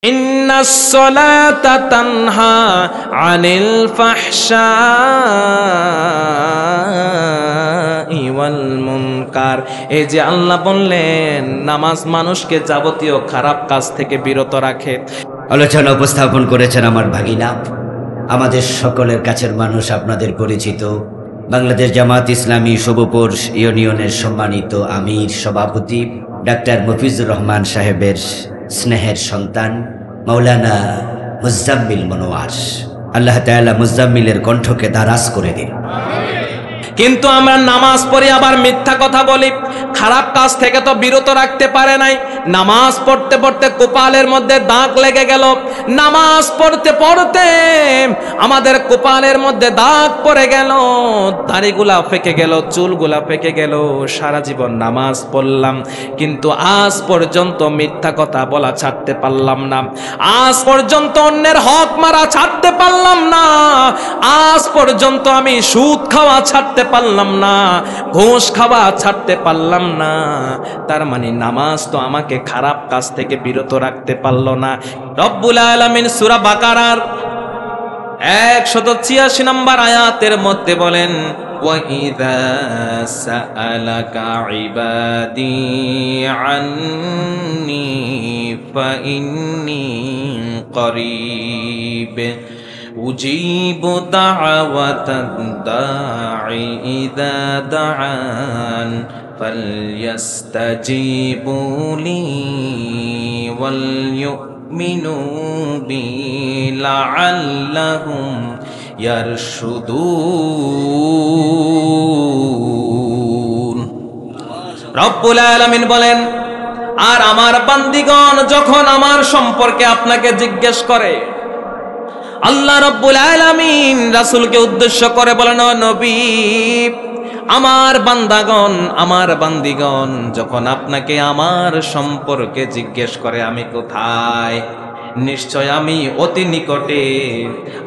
ইন্নাস সালাতা তানহা আনিল ফাহশাই ওয়াল মুনকার। এই যে আল্লাহ বললেন নামাজ মানুষকে যাবতীয় খারাপ কাজ থেকে বিরত রাখে। আলোচনা উপস্থাপন করেছেন আমার ভাগিনা, আমাদের সকলের কাছের মানুষ, আপনাদের পরিচিত বাংলাদেশ জামাত ইসলামী শুভপুর ইউনিয়নের সম্মানিত আমির সভাপতি ডাক্তার মফিজুর রহমান সাহেবের স্নেহের সন্তান মাওলানা মুজাম্মিল মনোয়ার। আল্লাহ তাআলা মুজাম্মিলের কণ্ঠকে দারাজ করে দিন। কিন্তু আমরা নামাজ পড়ি আবার মিথ্যা কথা বলি, খারাপ কাজ থেকে তো বিরত রাখতে পারে নাই। নামাজ পড়তে পড়তে কপালের মধ্যে দাগ লেগে গেল, নামাজ পড়তে পড়তে আমাদের কপালের মধ্যে দাগ পড়ে গেল, দাড়িগুলা ফেকে গেল, চুলগুলা ফেকে গেল। সারা জীবন নামাজ পড়লাম কিন্তু আজ পর্যন্ত মিথ্যা কথা বলা ছাড়তে পারলাম না, আজ পর্যন্ত অন্যের হক মারা ছাড়তে পারলাম না, আজ পর্যন্ত আমি সুদ খাওয়া ছাড়তে পারলাম না, ঘুষ খাওয়া ছাড়তে পারলাম না। তার মানে নামাজ তো আমাকে খারাপ কাজ থেকে বিরত রাখতে পারলো না। রব্বুল আলামিন সূরা বাকারার 186 নম্বর আয়াতের মধ্যে বলেন, وَإِذَا سَأَلَكَ عِبَادِي عَنِّي فَإِنِّي قَرِيبٌ أُجِيبُ دَعْوَةَ الدَّاعِ إِذَا دَعَانِ فَلْيَسْتَجِيبُوا لِي وَلْيُؤْمِنُوا بِي لَعَلَّهُمْ يَرْشُدُونَ। রব্বুল আলামিন বলেন, আর আমার বান্দীগণ যখন আমার সম্পর্কে আপনাকে জিজ্ঞেস করে, আল্লাহ রব্বুল আলামিন রাসূলকে উদ্দেশ্য করে বলেন, ও নবী, আমার বান্দাগণ, আমার বান্দীগণ যখন আপনাকে আমার সম্পর্কে জিজ্ঞেস করে আমি কোথায়, নিশ্চয় আমি অতি নিকটে,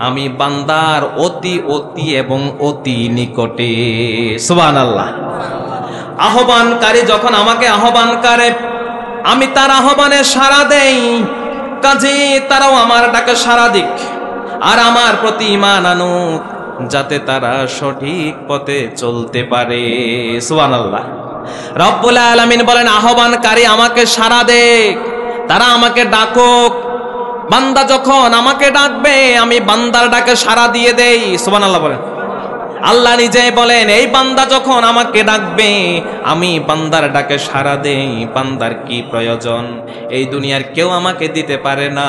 আমি বান্দার অতি অতি এবং অতি নিকটে। সুবহানাল্লাহ। আহ্বানকারী যখন আমাকে আহ্বান করে, আমি তার আহ্বানে সাড়া দেই, কাজে তারাও আমার ডাকে সাড়া দিক আর আমার প্রতি ঈমান আনুক, যাতে তারা সঠিক পথে চলতে পারে। সুবহানাল্লাহ। রব্বুল আলামিন বলেন, আহ্বানকারী আমাকে সাড়া দেক, তারা আমাকে ডাকুক। বান্দা যখন আমাকে ডাকবে আমি বান্দার ডাকে সাড়া দিয়ে দেই। সুবহানাল্লাহ বলেন। আল্লাহ নিজেই বলেন, এই বান্দা যখন আমাকে ডাকবে আমি বান্দার ডাকে সাড়া দেই। বান্দার কি প্রয়োজন এই দুনিয়ার কেউ আমাকে দিতে পারে না।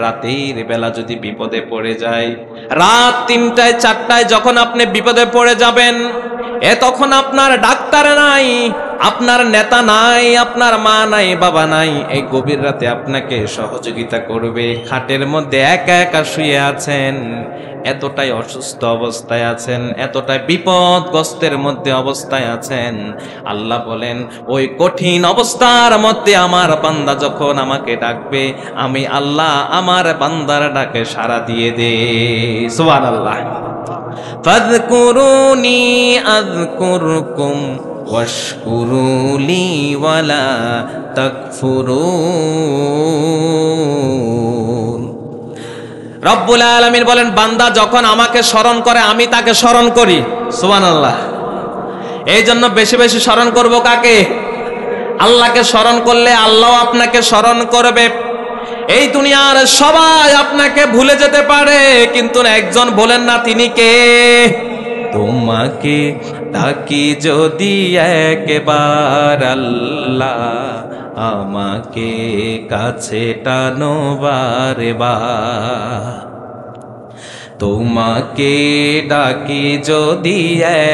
রাতের বেলা যদি বিপদে পড়ে যায়, রাত 3টায় 4টায় যখন আপনি বিপদে পড়ে যাবেন, তখন আপনার ডাক্তার নাই, আপনার নেতা নাই, আপনার মা নাই, বাবা নাই, এই গভীর রাতে আপনাকে সহযোগিতা করবে। খাটের মধ্যে একা একা শুয়ে আছেন, এতটাই অসুস্থ অবস্থায় আছেন, এতটাই বিপদগ্রস্তের মধ্যে অবস্থায় আছেন। আল্লাহ বলেন, ওই কঠিন অবস্থার মধ্যে আমার বান্দা যখন আমাকে ডাকবে আমি আল্লাহ আমার বান্দার ডাকে সাড়া দিয়ে দে। সুবহানাল্লাহ। ফাযকুরুনি আযকুরকুম ওয়াশকুরুলি ওয়ালা তাকফুরুন। রব্বুল আলামিন বলেন, বান্দা যখন আমাকে স্মরণ করে আমি তাকে স্মরণ করি। সুবহানাল্লাহ। এই জন্য বেশি বেশি স্মরণ করব কাকে? আল্লাহকে স্মরণ করলে আল্লাহ আপনাকে স্মরণ করবে। এই দুনিয়ার সবাই আপনাকে ভুলে যেতে পারে, কিন্তু একজন বলেন না, তিনি কে? তোমাকে ডাকি যদি একবার আল্লাহ, আমাকে কাছে টানো বারে বার। তোমাকে ডাকি যদি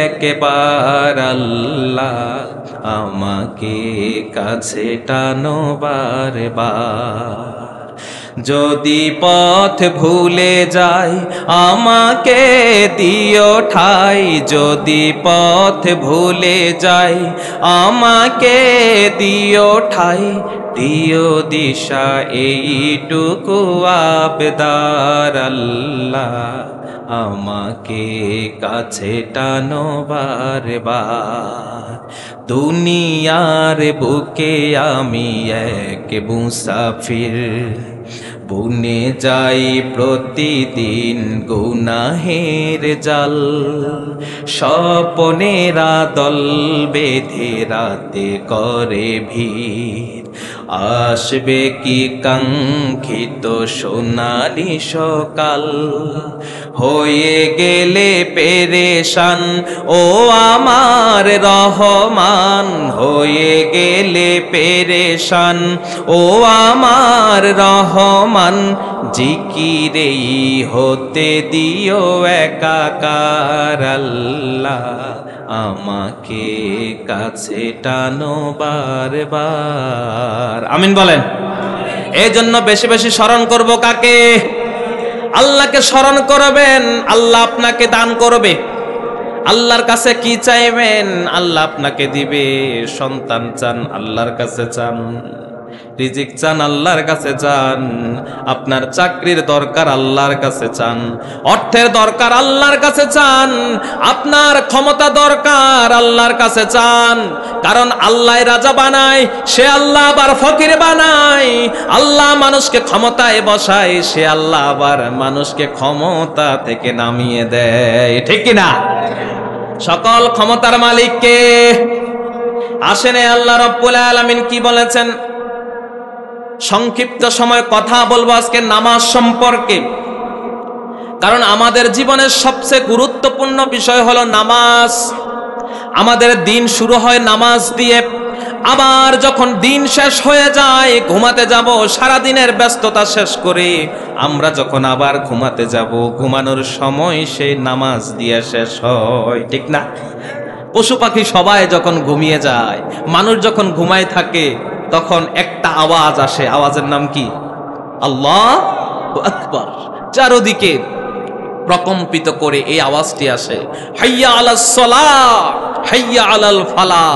একবার আল্লাহ, আমাকে কাছে টানো বারে বার। যদি পথ ভুলে যাই আমাকে দিও ঠাই, যদি পথ ভুলে যাই আমাকে দিও ঠাই, দিও দিশা এইটুকু আবদার আল্লাহ, আমাকে কাছে টানো বারে বার। দুনিয়ার বুকে আমি এক মুসাফির, বুনে যাই প্রতিদিন গুনাহের জাল, স্বপনেরা দল বেঁধে রাতে করে ভিড়, আসবে কি কাঙ্ক্ষিত সোনালি সকাল, হয়ে গেলে পেরেশান ও আমার রহমান, হয়ে গেলে পেরেশান ও আমার রহমান, জিকিরেই হতে দিও একাকার আল্লাহ, আমাকে কাছে টানো বারবার। আমিন বলেন। এই জন্য বেশি বেশি স্মরণ করব কাকে? আল্লাহকে স্মরণ করবেন, আল্লাহ আপনাকে দান করবে। আল্লাহর কাছে কি চাইবেন? আল্লাহ আপনাকে দিবে। সন্তান চান, আল্লাহর কাছে চান। রিজিক চান, আল্লাহর কাছে চান। আপনার চাকরির দরকার, আল্লাহর কাছে চান। অর্থের দরকার, আল্লাহর কাছে চান। আপনার ক্ষমতা দরকার, আল্লাহর কাছে চান। কারণ আল্লাহ রাজা বানায়, সে আল্লাহ আবার ফকির বানায়। আল্লাহ মানুষকে ক্ষমতায় বসায়, সে আল্লাহ আবার মানুষকে ক্ষমতা থেকে নামিয়ে দেয়। ঠিক কিনা? সকল ক্ষমতার মালিক কে? আসেন আল্লাহ রাব্বুল আলামিন কি বলেছেন? সংক্ষিপ্ত সময় কথা বলবো আজকে নামাজ সম্পর্কে, কারণ আমাদের জীবনের সবচেয়ে গুরুত্বপূর্ণ বিষয় হলো নামাজ। আমাদের দিন শুরু হয় নামাজ দিয়ে, আবার যখন দিন শেষ হয়ে যায় ঘুমাতে যাব, সারা দিনের ব্যস্ততা শেষ করে আমরা যখন আবার ঘুমাতে যাব, ঘুমানোর সময় সেই নামাজ দিয়ে শেষ হয়। ঠিক না? পশু পাখি সবাই যখন ঘুমিয়ে যায়, মানুষ যখন ঘুমায় থাকে, তখন একটা আওয়াজ আসে। আওয়াজের নাম কি? আল্লাহু আকবার। চারদিকে প্রকম্পিত করে এই আওয়াজটি আসে, হাইয়া আলাস সালাহ, হাইয়া আলাল ফালাহ।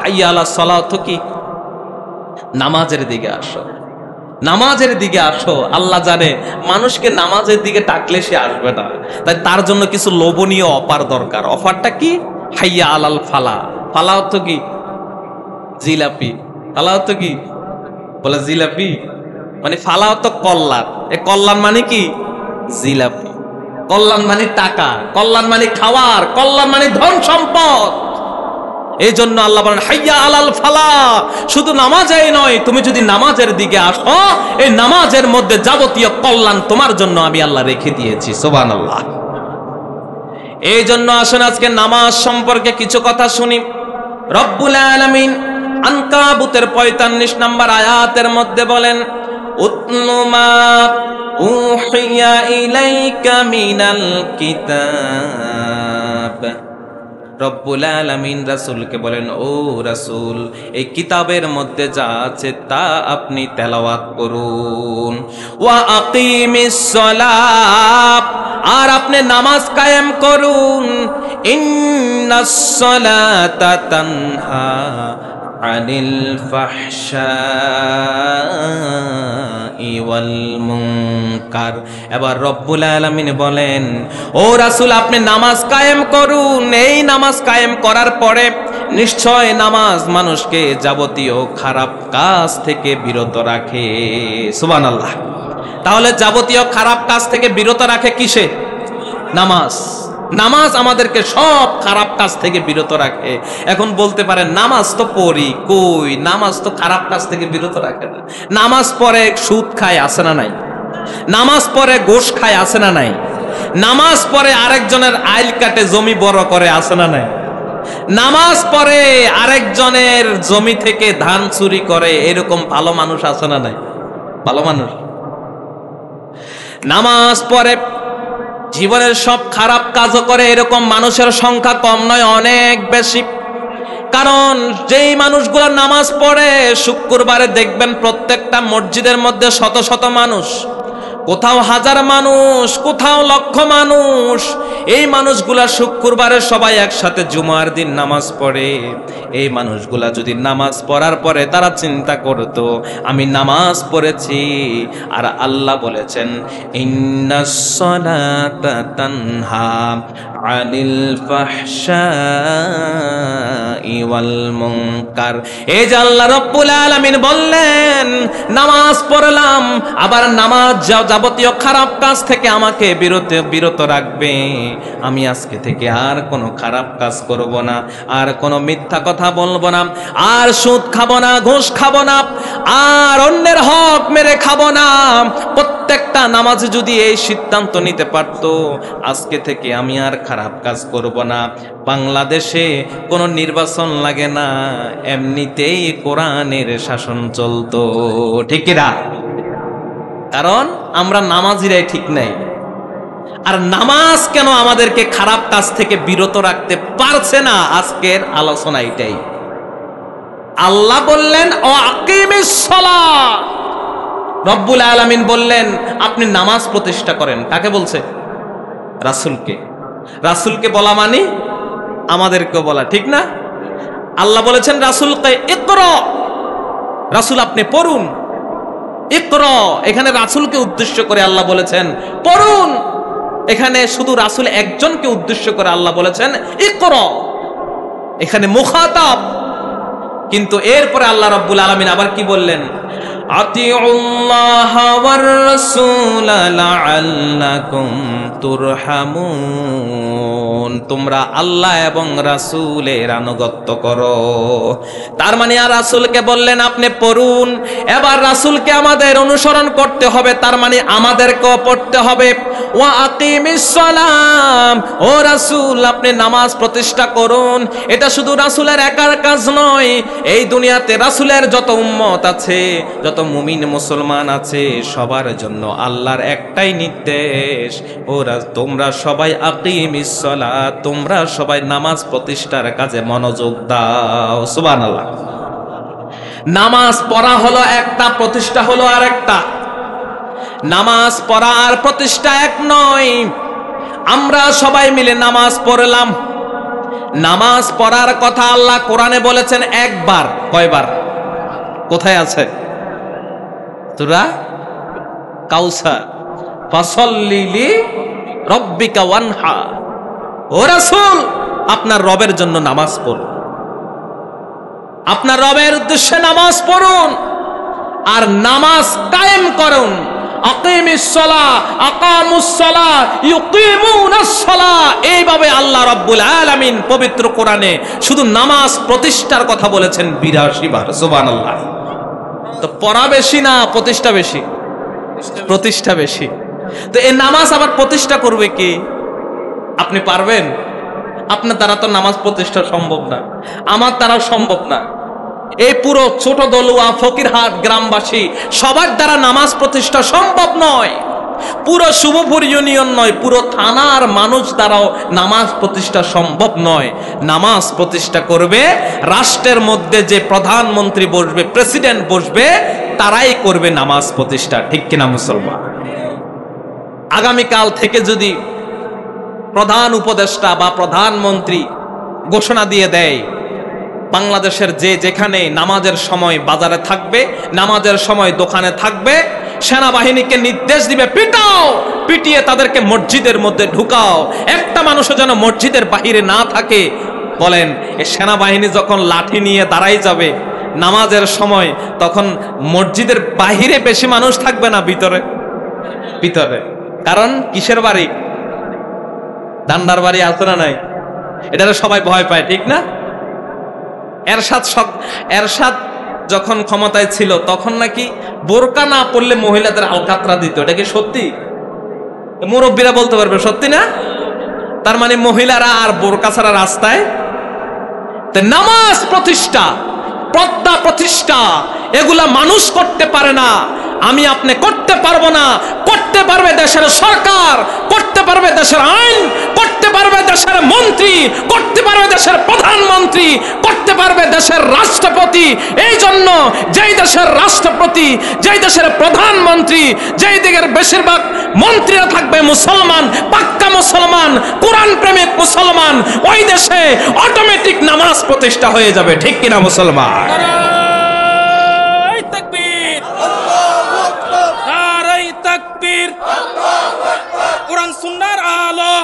হাইয়া আলাস সালাহ তো কি? নামাজের দিকে আসো, নামাজের দিকে আসো। আল্লাহ জানে মানুষকে নামাজের দিকে ডাকলে সে আসবে না, তাই তার জন্য কিছু লোভনীয় অফার দরকার। অফারটা কি? হাইয়া আলাল ফালাহ। ফালাহ তো কি? জিলাপি। ফালাহ তো কি? বলে জিলাপি মানে, ফালাহ তো কল্যাণ। এ কল্যাণ মানে কি? জিলাপি। কল্যাণ মানে টাকা, কল্যাণ মানে খাওয়ার, কল্যাণ মানে ধন সম্পদ। এই জন্য আল্লাহ বলেন হাইয়া আলাল ফালাহ। শুধু নামাজেই নয়, তুমি যদি নামাজের দিকে আসো, এই নামাজের মধ্যে যাবতীয় কল্যাণ তোমার জন্য আমি আল্লাহ রেখে দিয়েছি। সুবহানাল্লাহ। এই জন্য আসুন আজকে নামাজ সম্পর্কে কিছু কথা শুনি। রব্বুল আলামিন আনকাবুতের 45 নম্বর আয়াতের মধ্যে বলেন, উতলু মা উহিয়া ইলাইকা মিনাল কিতাব। রব্বুল আলামিন রাসূলকে বলেন, ও রাসূল, এই কিতাবের মধ্যে যা আছে তা আপনি তেলাওয়াত করুন। ওয়া আকিমিস সালাত, আর আপনি নামাজ কায়েম করুন। ইন্নাস সালাতা তানহা আনিল ফাহশাই ওয়াল মুনকার। এবার রব্বুল আলামিন বলেন, ও রাসূল, আপনি নামাজ কায়েম করুন। এই নামাজ কায়েম করার পরে নিশ্চয় নামাজ মানুষকে যাবতীয় খারাপ কাজ থেকে বিরত রাখে। সুবহানাল্লাহ। তাহলে যাবতীয় খারাপ কাজ থেকে বিরত রাখে কিসে? নামাজ। নামাজ আমাদেরকে সব খারাপ কাজ থেকে বিরত রাখে। এখন বলতে পারেন নামাজ তো পড়ি, কই নামাজ তো খারাপ কাজ থেকে বিরত রাখে না। নামাজ পড়ে সুদ খায়, আছে না নাই? নামাজ পড়ে ঘুষ খায়, আছে না নাই? নামাজ পড়ে আরেকজনের আইল কাটে, জমি বড় করে, আছে না নাই? নামাজ পড়ে আরেকজনের জমি থেকে ধান চুরি করে, এরকম ভালো মানুষ আছে না নাই? ভালো মানুষ। নামাজ পড়ে জীবনের সব খারাপ কাজও করে, এরকম মানুষের সংখ্যা কম নয়, অনেক বেশি। কারণ যেই মানুষগুলো নামাজ পড়ে, শুক্রবারে দেখবেন প্রত্যেকটা মসজিদের মধ্যে শত শত মানুষ, কোথাও হাজার মানুষ, কোথাও লক্ষ মানুষ। এই মানুষগুলা শুক্রবারে সবাই একসাথে জুমার দিন নামাজ পড়ে। এই মানুষগুলা যদি নামাজ পড়ার পরে তারা চিন্তা করত আমি নামাজ পড়েছি, আর আল্লাহ বলেছেন ইন্নাস সালাতা তানহা আনিল ফাহশাই ওয়াল মুনকার। এই যে আল্লাহ রাব্বুল আলামিন বললেন নামাজ পড়লাম, আবার নামাজ যাবতীয় খারাপ কাজ থেকে আমাকে বিরত রাখবে। আমি আজকে থেকে আর কোনো খারাপ কাজ করব না, আর কোনো মিথ্যা কথা বলবো না, আর সুদ খাবো না, ঘুষ খাবো না, আর অন্যের হক মেরে খাবো না। প্রত্যেকটা নামাজে যদি এই সিদ্ধান্ত নিতে পারতো আজকে থেকে আমি আর খারাপ কাজ করব না। বাংলাদেশে কোনো নির্বাচন লাগে না, এমনিতেই কোরআনের শাসন চলতো, ঠিক না? কারণ আমরা নামাজিরাই ঠিক নাই। আর নামাজ কেন আমাদেরকে খারাপ কাজ থেকে বিরত রাখতে পারছে না, আজকের আলোচনা এটাই। আল্লাহ বললেন ও আকিমিস সালাহ, রব্বুল আলামিন বললেন আপনি নামাজ প্রতিষ্ঠা করেন। কাকে বলছে? রাসূলকে। রাসূলকে বলা মানে আমাদেরকে বলা, ঠিক না? আল্লাহ বলেছেন রাসূলকে ইকরা, রাসূল আপনি পড়ুন। ইকরা, এখানে রাসূলকে উদ্দেশ্য করে আল্লাহ বলেছেন পড়ুন। এখানে শুধু রাসূল একজনকে উদ্দেশ্য করে আল্লাহ বলেছেন ইকরা, এখানে মুখাতাব। কিন্তু এরপরে আল্লাহ রাব্বুল আলামিন আবার কি বললেন? আতিউল্লাহ ওয়ার রাসূল লাআল্লাকুম তুরহামুন, তোমরা আল্লাহ এবং রাসূলের আনুগত্য করো। তার মানে আর রাসূলকে বললেন আপনি পড়ুন, এবার রাসূলকে আমাদের অনুসরণ করতে হবে, তার মানে আমাদেরকেও পড়তে হবে। ওয়া আকিমিস সালাম, ও রাসূল আপনি নামাজ প্রতিষ্ঠা করুন। এটা শুধু রাসূলের একার কাজ নয়, এই দুনিয়াতে রাসূলের যত উম্মত আছে, যত মুমিন মুসলমান আছে, সবার জন্য আল্লাহর একটাই নির্দেশ, ওরা তোমরা সবাই আকিমিস সালাত, তোমরা সবাই নামাজ প্রতিষ্ঠার কাজে মনোযোগ দাও। সুবহানাল্লাহ। নামাজ পড়া হলো একটা, প্রতিষ্ঠা হলো আরেকটা। নামাজ পড়া আর প্রতিষ্ঠা এক নয়। আমরা সবাই মিলে নামাজ পড়লাম, নামাজ পড়ার কথা আল্লাহ কোরআনে বলেছেন একবার। কয়বার? কোথায় আছে? সূরা কাউসার, ফাসাল্লি লিরাব্বিকা ওয়ানহার। ও রাসূল আপনার রবের জন্য নামাজ পড়ুন, আপনার রবের উদ্দেশ্যে নামাজ পড়ুন, আর নামাজ কায়েম করুন। আকিমিস সালাহ, আকামুস সালাহ, ইউকিমুনাস সালাহ, এইভাবে আল্লাহ রাব্বুল আলামিন পবিত্র কোরআনে শুধু নামাজ প্রতিষ্ঠার কথা বলেছেন 82 বার। সুবহানাল্লাহ। তো পড়া বেশি না প্রতিষ্ঠা বেশি? প্রতিষ্ঠা বেশি। তো এই নামাজ আবার প্রতিষ্ঠা করবে কি? আপনি পারবেন? আপনার দ্বারা তো নামাজ প্রতিষ্ঠা সম্ভব না, আমার দ্বারা সম্ভব না। এই পুরো ছোট দলুয়া ফকিরহাট গ্রামবাসী সবার দ্বারা নামাজ প্রতিষ্ঠা সম্ভব নয়। পুরো শুভপুর ইউনিয়ন নয়, পুরো থানার মানুষ দ্বারাও নামাজ প্রতিষ্ঠা সম্ভব নয়। নামাজ প্রতিষ্ঠা করবে রাষ্ট্রের মধ্যে যে প্রধানমন্ত্রী বসবে, প্রেসিডেন্ট বসবে, তারাই করবে নামাজ প্রতিষ্ঠা, ঠিক কিনা মুসলমান? আগামীকাল থেকে যদি প্রধান উপদেষ্টা বা প্রধানমন্ত্রী ঘোষণা দিয়ে দেয় বাংলাদেশের যে যেখানে নামাজের সময় বাজারে থাকবে, নামাজের সময় দোকানে থাকবে, সেনাবাহিনীকে নির্দেশ দিবে পিটাও, পিটিয়ে তাদেরকে মসজিদের মধ্যে ঢুকাও, একটা মানুষও যেন মসজিদের বাহিরে না থাকে। বলেন এই সেনাবাহিনী যখন লাঠি নিয়ে দাঁড়াই যাবে নামাজের সময়, তখন মসজিদের বাহিরে বেশি মানুষ থাকবে না ভিতরে? ভিতরে। কারণ কিসের বাড়ি? দান্ডার বাড়ি আছে না নাই? এটা সবাই ভয় পায়, ঠিক না? এরশাদ যখন ক্ষমতায় ছিল তখন নাকি বোরকা না পরলে মহিলাদের আলকাতরা দিত। এটা কি সত্যি? মুরব্বীরা বলতে পারবে সত্যি না? তার মানে মহিলারা আর বোরকা ছাড়া রাস্তায়। নামাজ প্রতিষ্ঠা, পর্দা প্রতিষ্ঠা, এগুলা মানুষ করতে পারে না, আমি আপনি করতে পারবো না। করতে পারবে দেশের সরকার, করতে পারবে দেশের আইন, করতে পারবে দেশের মন্ত্রী, করতে পারবে দেশের প্রধানমন্ত্রী, করতে পারবে দেশের রাষ্ট্রপতি। এই জন্য যেই দেশের রাষ্ট্রপতি, যেই দেশের প্রধানমন্ত্রী, যেই দিকের বেশিরভাগ মন্ত্রীরা থাকবে মুসলমান, পাক্কা মুসলমান, কোরআন প্রেমিক মুসলমান, ওই দেশে অটোমেটিক নামাজ প্রতিষ্ঠা হয়ে যাবে। ঠিক কিনা মুসলমান? কোরআন সুন্নাহর আলো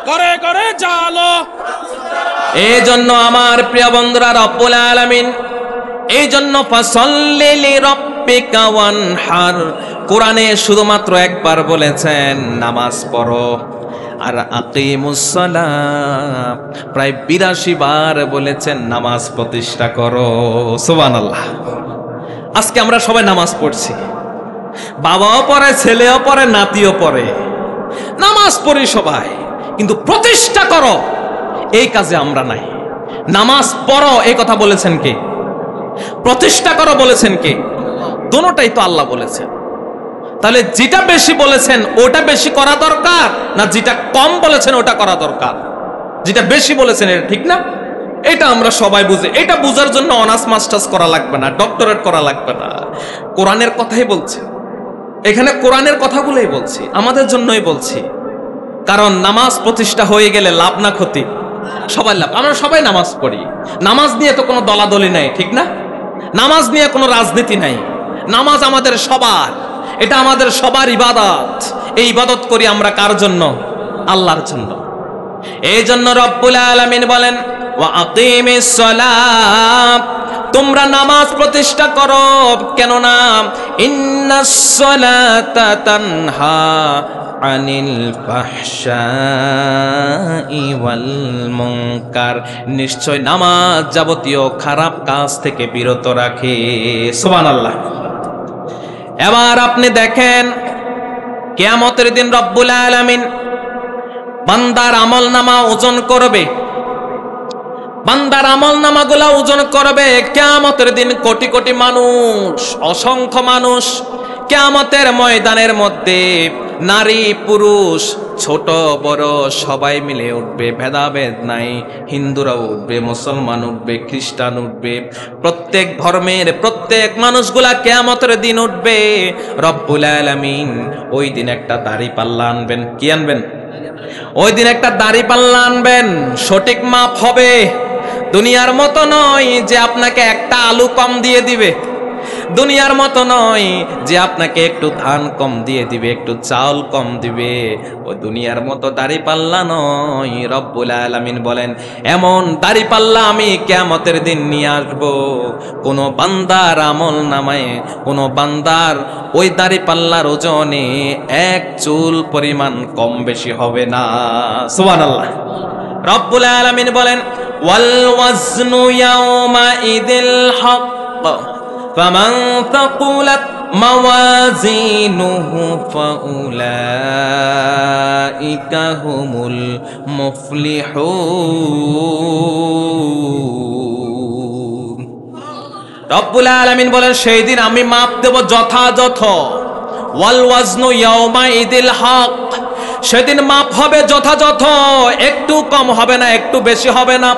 করে করে জালো। এই জন্য আমার প্রিয় বন্ধুরা, রব্বুল আলামিন এই জন্য ফাসাল্লি লিরাব্বিকা ওয়ানহার, কোরআনে শুধুমাত্র একবার বলেছেন নামাজ পড়ো, আর আকিমুস সালাত প্রায় 82 বার বলেছেন নামাজ প্রতিষ্ঠা করো। সুবহানাল্লাহ। আজকে আমরা সবাই নামাজ পড়ছি, বাবাও পড়ে, ছেলেও পড়ে, নাতিও পড়ে, নামাজ পড়ি সবাই, কিন্তু প্রতিষ্ঠা করো এই কাজে আমরা নাই। নামাজ পড়ো এই কথা বলেছেন কে? প্রতিষ্ঠা করো বলেছেন কে? দোনোটাই তো আল্লাহ বলেছেন। তাহলে যেটা বেশি বলেছেন ওটা বেশি করা দরকার, না যেটা কম বলেছেন ওটা করা দরকার? যেটা বেশি বলেছেন এটা ঠিক না, এটা আমরা সবাই বুঝি। এটা বুঝার জন্য অনার্স মাস্টার্স করা লাগবে না, ডক্টরেট করা লাগবে না। কোরআনের কথাই বলছে এখানে, কোরআনের কথাগুলোই বলছি, আমাদের জন্যই বলছি। কারণ নামাজ প্রতিষ্ঠা হয়ে গেলে লাভ না ক্ষতি? সবাই লাভ। আমরা সবাই নামাজ পড়ি, নামাজ নিয়ে তো কোনো দলাদলি নাই, ঠিক না? নামাজ নিয়ে কোনো রাজনীতি নাই। নামাজ আমাদের সবার, এটা আমাদের সবার ইবাদত। এই ইবাদত করি আমরা কার জন্য? আল্লাহর জন্য। এই জন্য রব্বুল আলামিন বলেন ওয়া আকিমিস সালাত, তোমরা নামাজ প্রতিষ্ঠা করো। কেননা ইন্নাস সালাতা তানহা আনিল ফাহশাই ওয়াল মুনকার, নিশ্চয় নামাজ যাবতীয় খারাপ কাজ থেকে বিরত রাখে। সুবহানাল্লাহ। এবার আপনি দেখেন কিয়ামতের দিন রব্বুল আলামিন বান্দার আমলনামা ওজন করবে, বান্দার আমলনামাগুলা ওজন করবে। কিয়ামতের দিন কোটি কোটি মানুষ, অসংখ্য মানুষ কিয়ামতের ময়দানের মধ্যে, নারী পুরুষ ছোট বড় সবাই মিলে উঠবে, ভেদাভেদ নাই। হিন্দুরা উঠবে, মুসলমান উঠবে, খ্রিস্টান উঠবে, প্রত্যেক ধর্মের প্রত্যেক মানুষগুলা কিয়ামতের দিন উঠবে। রব্বুল আলামিন ওই দিন একটা দাড়িপাল্লা আনবেন। কি আনবেন? ওই দিন একটা দাড়িপাল্লা আনবেন, সঠিক মাপ হবে। দুনিয়ার মতো নয় যে আপনাকে একটা আলু কম দিয়ে দিবে, দুনিয়ার মতো নয় যে আপনাকে একটু ধান কম দিয়ে দিবে, একটু চাউল কম দিবে। ও দুনিয়ার মতো দাড়িপাল্লা নয়। রব্বুল আলামিন বলেন এমন দাড়িপাল্লা আমি কিয়ামতের দিন নিয়ে আসবো, কোন বান্দার আমল নামায়, কোন বান্দার ওই দাড়িপাল্লার ওজনে এক চুল পরিমাণ কম বেশি হবে না। সুবহানাল্লাহ। রব্বুল আলামিন বলেন ওয়াল ওয়াজনু ইয়াওমা ইদিল হক ফামান তাকুলাত মাওয়াজিনুহু ফাউলাইকা হুমুল মুফলিহুন। রব্বুল আলামিন বলেন সেই দিন আমি মাপ দেব যথাযথ। ওয়াল ওয়াজনু ইয়াওমা ইদিল হক, সেদিন মাপ হবে যথাযথ, একটু কম হবে না, একটু বেশি হবে না,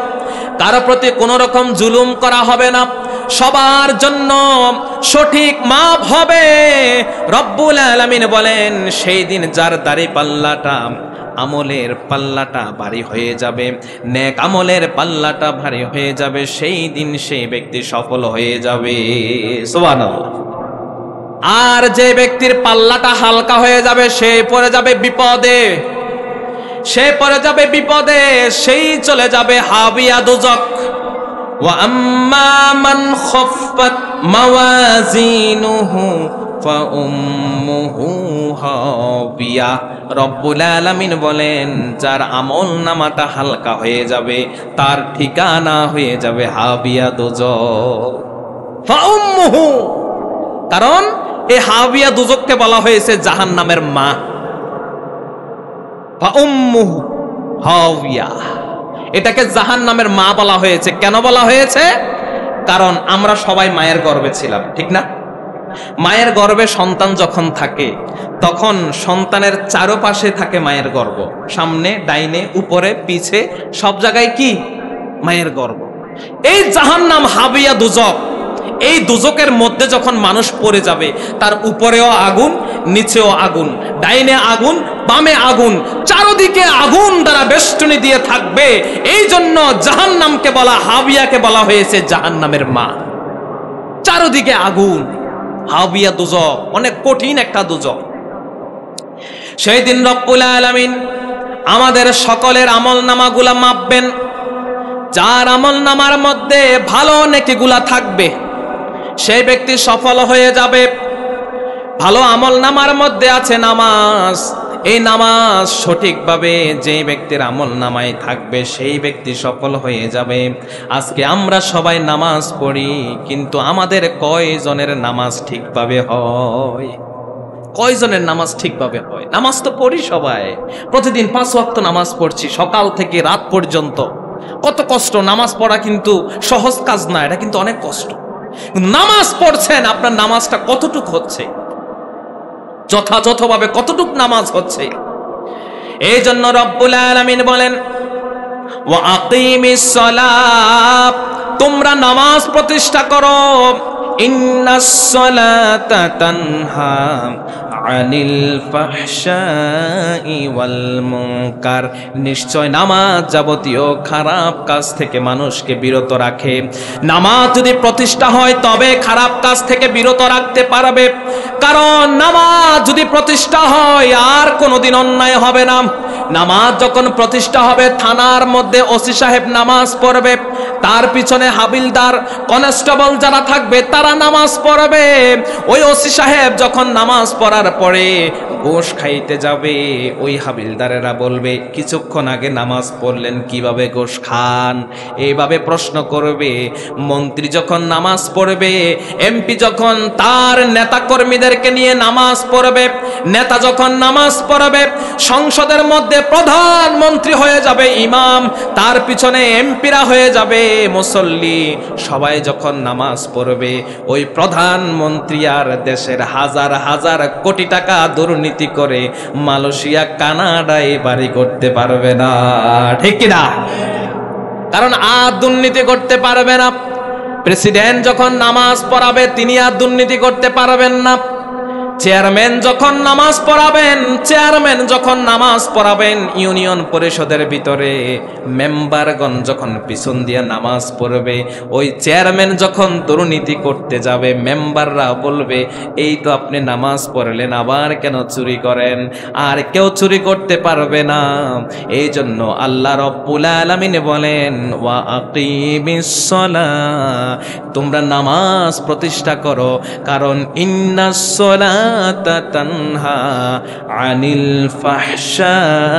কারো প্রতি কোনো রকম জুলুম করা হবে না, সবার জন্য সঠিক মাপ হবে। রব্বুল আলামিন বলেন সেই দিন যার দাড়িপাল্লাটা, আমলের পাল্লাটা ভারী হয়ে যাবে, নেক আমলের পাল্লাটা ভারী হয়ে যাবে, সেই দিন সেই ব্যক্তি সফল হয়ে যাবে। সুবহানাল্লাহ। আর যে ব্যক্তির পাল্লাটা হালকা হয়ে যাবে সে পড়ে যাবে বিপদে, সে পড়ে যাবে বিপদে, সেই চলে যাবে হাবিয়া দুজক। ওয়া আম্মা মান খাফফাত মাওয়াজিনুহু ফাউম্মুহু হাবিয়া। রব্বুল আলামিন বলেন যার আমল নামাটা হালকা হয়ে যাবে তার ঠিকানা হয়ে যাবে হাবিয়া দুজক। ফাউম্মুহু, কারণ এই হাবিয়া দুজককে বলা হয়েছে জাহান্নামের মা। ফাউম্মুহু হাবিয়া, এটাকে জাহান্নামের মা বলা হয়েছে। কেন বলা হয়েছে? কারণ আমরা সবাই মায়ের গর্ভে ছিলাম, ঠিক না? মায়ের গর্ভে সন্তান যখন থাকে তখন সন্তানের চারপাশে থাকে মায়ের গর্ভ, সামনে ডাইনে উপরে পিছে সব জায়গায় কি মায়ের গর্ভ। এই জাহান্নাম হাবিয়া দুজক, এই দুজকের মধ্যে যখন মানুষ পড়ে যাবে তার উপরেও আগুন নিচেও আগুন, ডাইনে আগুন বামে আগুন, চারদিকে আগুন দ্বারা বেষ্টনী দিয়ে থাকবে। এই জন্য জাহান্নামকে বলা, হাবিয়াকে বলা হয়েছে জাহান্নামের মা। চারদিকে আগুন, হাবিয়া দুজক, অনেক কঠিন একটা দুজক। সেই দিন রব্বুল আলামিন আমাদের সকলের আমলনামাগুলা মাপবেন। যার আমলনামার মধ্যে ভালো নেকিগুলা থাকবে সেই ব্যক্তি সফল হয়ে যাবে। ভালো আমলনামার মধ্যে আছে নামাজ, এই নামাজ সঠিকভাবে যে ব্যক্তির আমলনামায় থাকবে সেই ব্যক্তি সফল হয়ে যাবে। আজকে আমরা সবাই নামাজ পড়ি, কিন্তু আমাদের কয়জনের নামাজ ঠিকভাবে হয়? কয়জনের নামাজ ঠিকভাবে হয়? নামাজ তো পড়ি সবাই, প্রতিদিন 5 ওয়াক্ত নামাজ পড়ছি সকাল থেকে রাত পর্যন্ত। কত কষ্ট! নামাজ পড়া কিন্তু সহজ কাজ না, এটা কিন্তু অনেক কষ্ট। নামাজ পড়ছেন, আপনার নামাজটা কতটুক হচ্ছে, যথাযথভাবে কতটুক নামাজ হচ্ছে? এই জন্য রব্বুল আলামিন বলেন ওয়া আকিমিস সালাত, তোমরা নামাজ প্রতিষ্ঠা করো। ইন্নাস সালাতা তানহা আনিল ফাহশাই ওয়াল মুনকার, নিশ্চয় নামাজ যাবতীয় খারাপ কাজ থেকে মানুষকে বিরত রাখে। নামাজ যদি প্রতিষ্ঠা হয় তবে খারাপ কাজ থেকে বিরত রাখতে পারবে। কারণ নামাজ যদি প্রতিষ্ঠা হয় আর কোনোদিন অন্যায় হবে না। নামাজ যখন প্রতিষ্ঠা হবে, থানার মধ্যে ওসি সাহেব নামাজ পড়বে, তার পিছনে হাবিলদার কনস্টেবল যারা থাকবে তারা নামাজ পড়বে। ওই ওসি সাহেব যখন নামাজ পড়ার পরে ঘুষ খাইতে যাবে, ওই হাবিলদারেরা বলবে কিছুক্ষণ আগে নামাজ পড়লেন, কিভাবে ঘুষ খান? এইভাবে প্রশ্ন করবে। মন্ত্রী যখন নামাজ পড়বে, এমপি যখন তার নেতা কর্মীদেরকে নিয়ে নামাজ পড়বে, নেতা যখন নামাজ পড়বে, সংসদের মধ্যে প্রধানমন্ত্রী হয়ে যাবে ইমাম, তার পিছনে এমপিরা হয়ে যাবে মুসল্লি। সবাই যখন নামাজ পড়বে, ওই প্রধানমন্ত্রী আর দেশের হাজার হাজার কোটি টাকা দুর্নীতি করে মালয়েশিয়া কানাডায় বাড়ি করতে পারবে না, ঠিক কিনা? কারণ আর দুর্নীতি করতে পারবে না। প্রেসিডেন্ট যখন নামাজ পড়াবে তিনি আর দুর্নীতি করতে পারবেন না। চেয়ারম্যান যখন নামাজ পড়াবেন, চেয়ারম্যান যখন নামাজ পড়াবেন, ইউনিয়ন পরিষদের ভিতরে মেম্বারগণ যখন পিছন দিয়ে নামাজ পড়বে, ওই চেয়ারম্যান যখন দুর্নীতি করতে যাবে, মেম্বাররা বলবে এই তো আপনি নামাজ পড়লেন, আবার কেন চুরি করেন? আর কেউ চুরি করতে পারবে না। এই জন্য আল্লাহ রব্বুল আলামিন বলেন ওয়া আকিমিস সালাহ, তোমরা নামাজ প্রতিষ্ঠা করো। কারণ ইন্নাস সালাহ তানহা আনিল ফাহশাই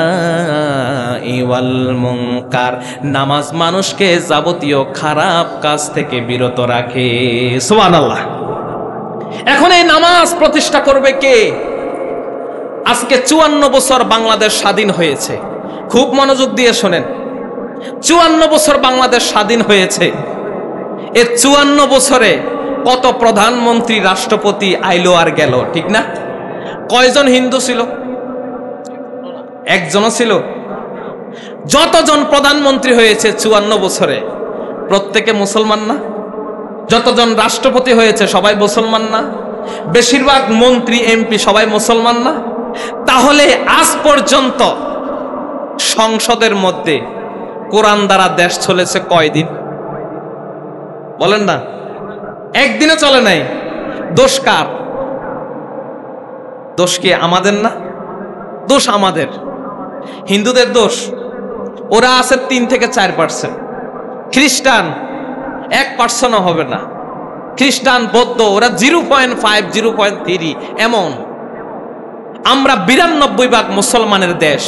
ওয়াল মুনকার, নামাজ মানুষকে যাবতীয় খারাপ কাজ থেকে বিরত রাখে। সুবহানাল্লাহ। এখন এই নামাজ প্রতিষ্ঠা করবে কে? আজকে 54 বছর বাংলাদেশ স্বাধীন হয়েছে। খুব মনোযোগ দিয়ে শোনেন, 54 বছর বাংলাদেশ স্বাধীন হয়েছে। এই 54 বছরে কত প্রধানমন্ত্রী রাষ্ট্রপতি আইলো আর গেল, ঠিক না? কয়জন হিন্দু ছিল? একজনও ছিল? যতজন প্রধানমন্ত্রী হয়েছে 54 বছরে প্রত্যেকে মুসলমান না? যতজন রাষ্ট্রপতি হয়েছে সবাই মুসলমান না? বেশিরভাগ মন্ত্রী এমপি সবাই মুসলমান না? তাহলে আজ পর্যন্ত সংসদের মধ্যে কোরআন দ্বারা দেশ চলেছে কয়দিন? বলেন না, একদিনও চলে নাই। দোষ কার? দোষ কি আমাদের না? দোষ আমাদের, হিন্দুদের দোষ। ওরা আছে 3 থেকে 4%, খ্রিস্টান 1%ও হবে না, খ্রিস্টান বৌদ্ধ ওরা 0.5 0.3 এমন। আমরা 92 মুসলমানের দেশ,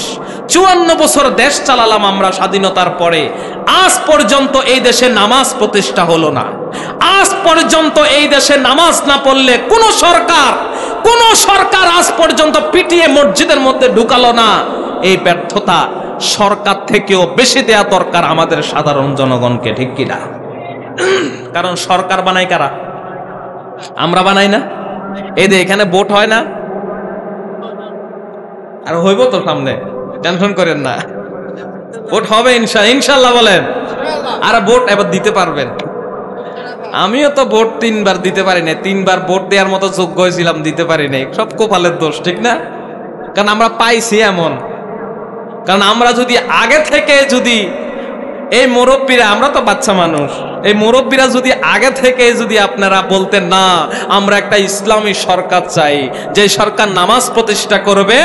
54 বছর দেশ চালালাম আমরা স্বাধীনতার পরে। আজ পর্যন্ত এই দেশে নামাজ প্রতিষ্ঠা হলো না। আজ পর্যন্ত এই দেশে নামাজ না পড়লে কোন সরকার আজ পর্যন্ত পিটিয়ে মসজিদের মধ্যে ঢুকালো না। এই ব্যর্থতা সরকার থেকেও বেশি দেয়া দরকার আমাদের সাধারণ জনগণকে, ঠিক কিনা? কারণ সরকার বানায় কারা? আমরা বানাই না? এই যে এখানে ভোট হয় না, আর হইব তো সামনে, টেনশন করেন না, ভোট হবে ইনশাল্লাহ বলেন। আর ভোট এবার দিতে পারবেন। আমিও তো ভোট 3 বার দিতে পারি না, 3 বার ভোট দেওয়ার মতো যোগ্য হয়েছিলাম, দিতে পারি নাই। সব কপালের দোষ, ঠিক না? কারণ আমরা পাইছি এমন। কারণ আমরা যদি আগে থেকে যদি এই মুরব্বীরা, আমরা তো বাচ্চা মানুষ, এই মুরব্বীরা যদি আগে থেকে যদি আপনারা বলতেন না আমরা একটা ইসলামী সরকার চাই, যে সরকার নামাজ প্রতিষ্ঠা করবে,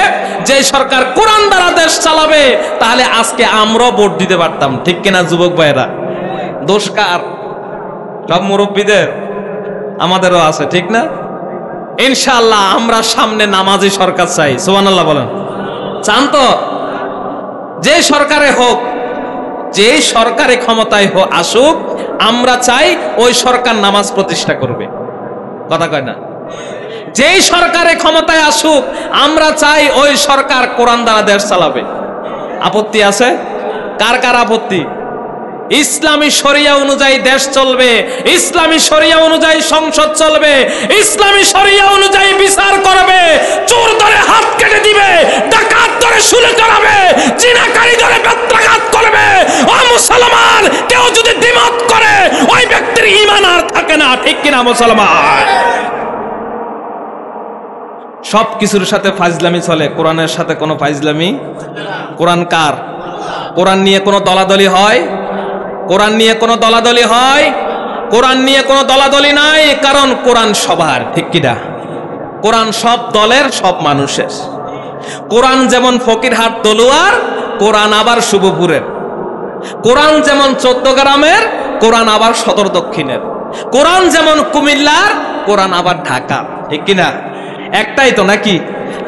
যে সরকার কোরআন দ্বারা দেশ চালাবে, তাহলে আজকে আমরাও ভোট দিতে পারতাম, ঠিক কিনা যুবক ভাইরা? দোষ কার? সব মুরব্বীদের, আমাদেরও আছে, ঠিক না? ইনশাআল্লাহ আমরা সামনে নামাজি সরকার চাই। সুবহানাল্লাহ বলেন। চান তো? যে সরকারে হোক, যে সরকারে ক্ষমতায় আসুক, আমরা চাই ওই সরকার নামাজ প্রতিষ্ঠা করবে। কথা কয় না? যেই সরকারে ক্ষমতায় আসুক, আমরা চাই ওই সরকার কোরআন দ্বারা দেশ চালাবে। আপত্তি আছে? কার কার আপত্তি? ইসলামী শরিয়া অনুযায়ী দেশ চলবে, ইসলামী শরিয়া অনুযায়ী সংসদ চলবে, ইসলামী শরিয়া অনুযায়ী বিচার করবে, চোর ধরে হাত কেটে দিবে, ডাকাত ধরে শুলে চড়াবে, জিনাকারী ধরে বেত্রাঘাত করবে। ও মুসলমান, কেউ যদি দ্বিমত করে ওই ব্যক্তির ঈমান আর থাকে না, ঠিক কিনা মুসলমান? সব কিছুর সাথে ফাজলামি চলে, কোরআনের সাথে কোনো ফাজলামি। কোরআন কার? কোরআন নিয়ে কোনো দলাদলি হয়? কোরআন নিয়ে কোনো দলাদলি হয়? কোরআন নিয়ে কোনো দলাদলি নাই, কারণ কোরআন সবার, ঠিক কিনা? কোরআন সব দলের, সব মানুষের। কোরআন যেমন ফকিরহাট তলুয়ার, কোরআন আবার শুভপুরের। কোরআন যেমন 14 গ্রামের, কোরআন আবার সদর দক্ষিণের। কোরআন যেমন কুমিল্লার, কোরআন আবার ঢাকা, ঠিক কিনা? একটাই তো নাকি?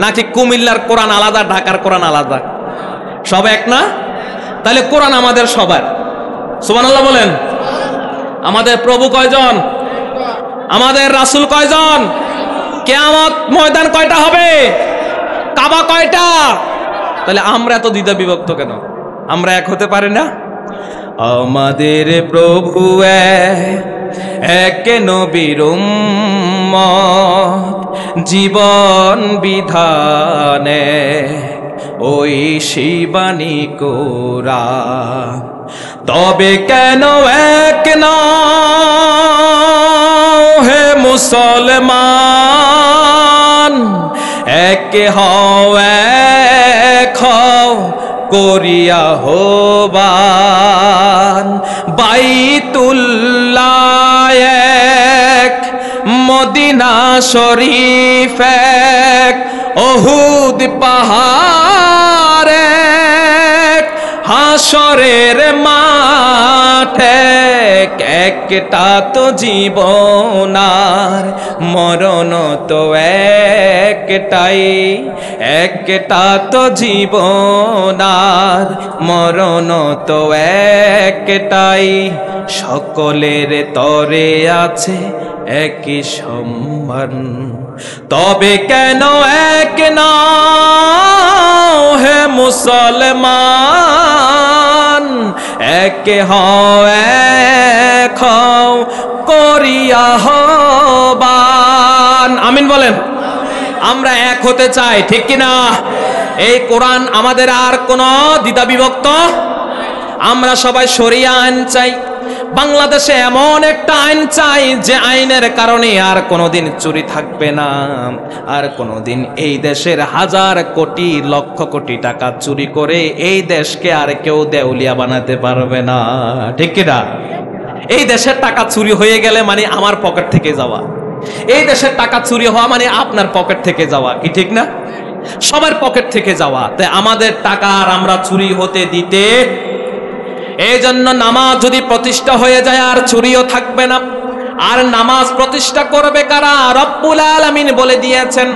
নাকি কুমিল্লার কোরআন আলাদা, ঢাকার কোরআন আলাদা? সব এক না? তাহলে কোরআন আমাদের সবার। সুবহানাল্লাহ বলেন। আমাদের প্রভু কয়জন? আমাদের রাসূল কয়জন? কিয়ামত ময়দান কয়টা হবে? কাবা কয়টা? তাহলে আমরা এত দ্বিধা বিভক্ত কেন? আমরা এক হতে পারি না? আমাদের প্রভু এক নবীর উম্মত, জীবন বিধানে ওই শিবানী কোরআন। তবে কেন এক নাও হে মুসলমান, এক হও এক হও করিয়া হবান। বাইতুল্লাহ এক, মদিনা শরীফ এক, উহুদ পাহাড় এক, হাসরের মাঠে একটা তো জীবন আর মরণ তো একটাই, একটা তো জীবন আর মরণ তো একটাই। সকলের তরে আছে একই সম্মান, তবে কেন এক না হে মুসলমান, এক হও এক হও করিয়া হবান। আমিন বলেন। আমরা এক হতে চাই, ঠিক কিনা? এই কোরআন আমাদের আর কোনো দ্বিধা বিভক্ত। আমরা সবাই শরিয়া আইন চাই। বাংলাদেশে এমন একটা আইন চাই যে আইনের কারণে আর কোনোদিন চুরি থাকবে না, আর কোনোদিন এই দেশের হাজার কোটি লক্ষ কোটি টাকা চুরি করে এই দেশকে আর কেউ দেউলিয়া বানাতে পারবে না, ঠিক কিনা? এই দেশের টাকা চুরি হয়ে গেলে মানে আমার পকেট থেকে যাওয়া, এই দেশের টাকা চুরি হওয়া মানে আপনার পকেট থেকে যাওয়া, কি ঠিক না? সবার পকেট থেকে যাওয়া। তাই আমাদের টাকা আর আমরা চুরি হতে দিতে, এই জন্য নামাজ যদি প্রতিষ্ঠা হয়ে যায় আর চুরিও থাকবে না। আর নামাজ প্রতিষ্ঠা করবে কারা? রব্বুল আলামিন বলে দিয়েছেন।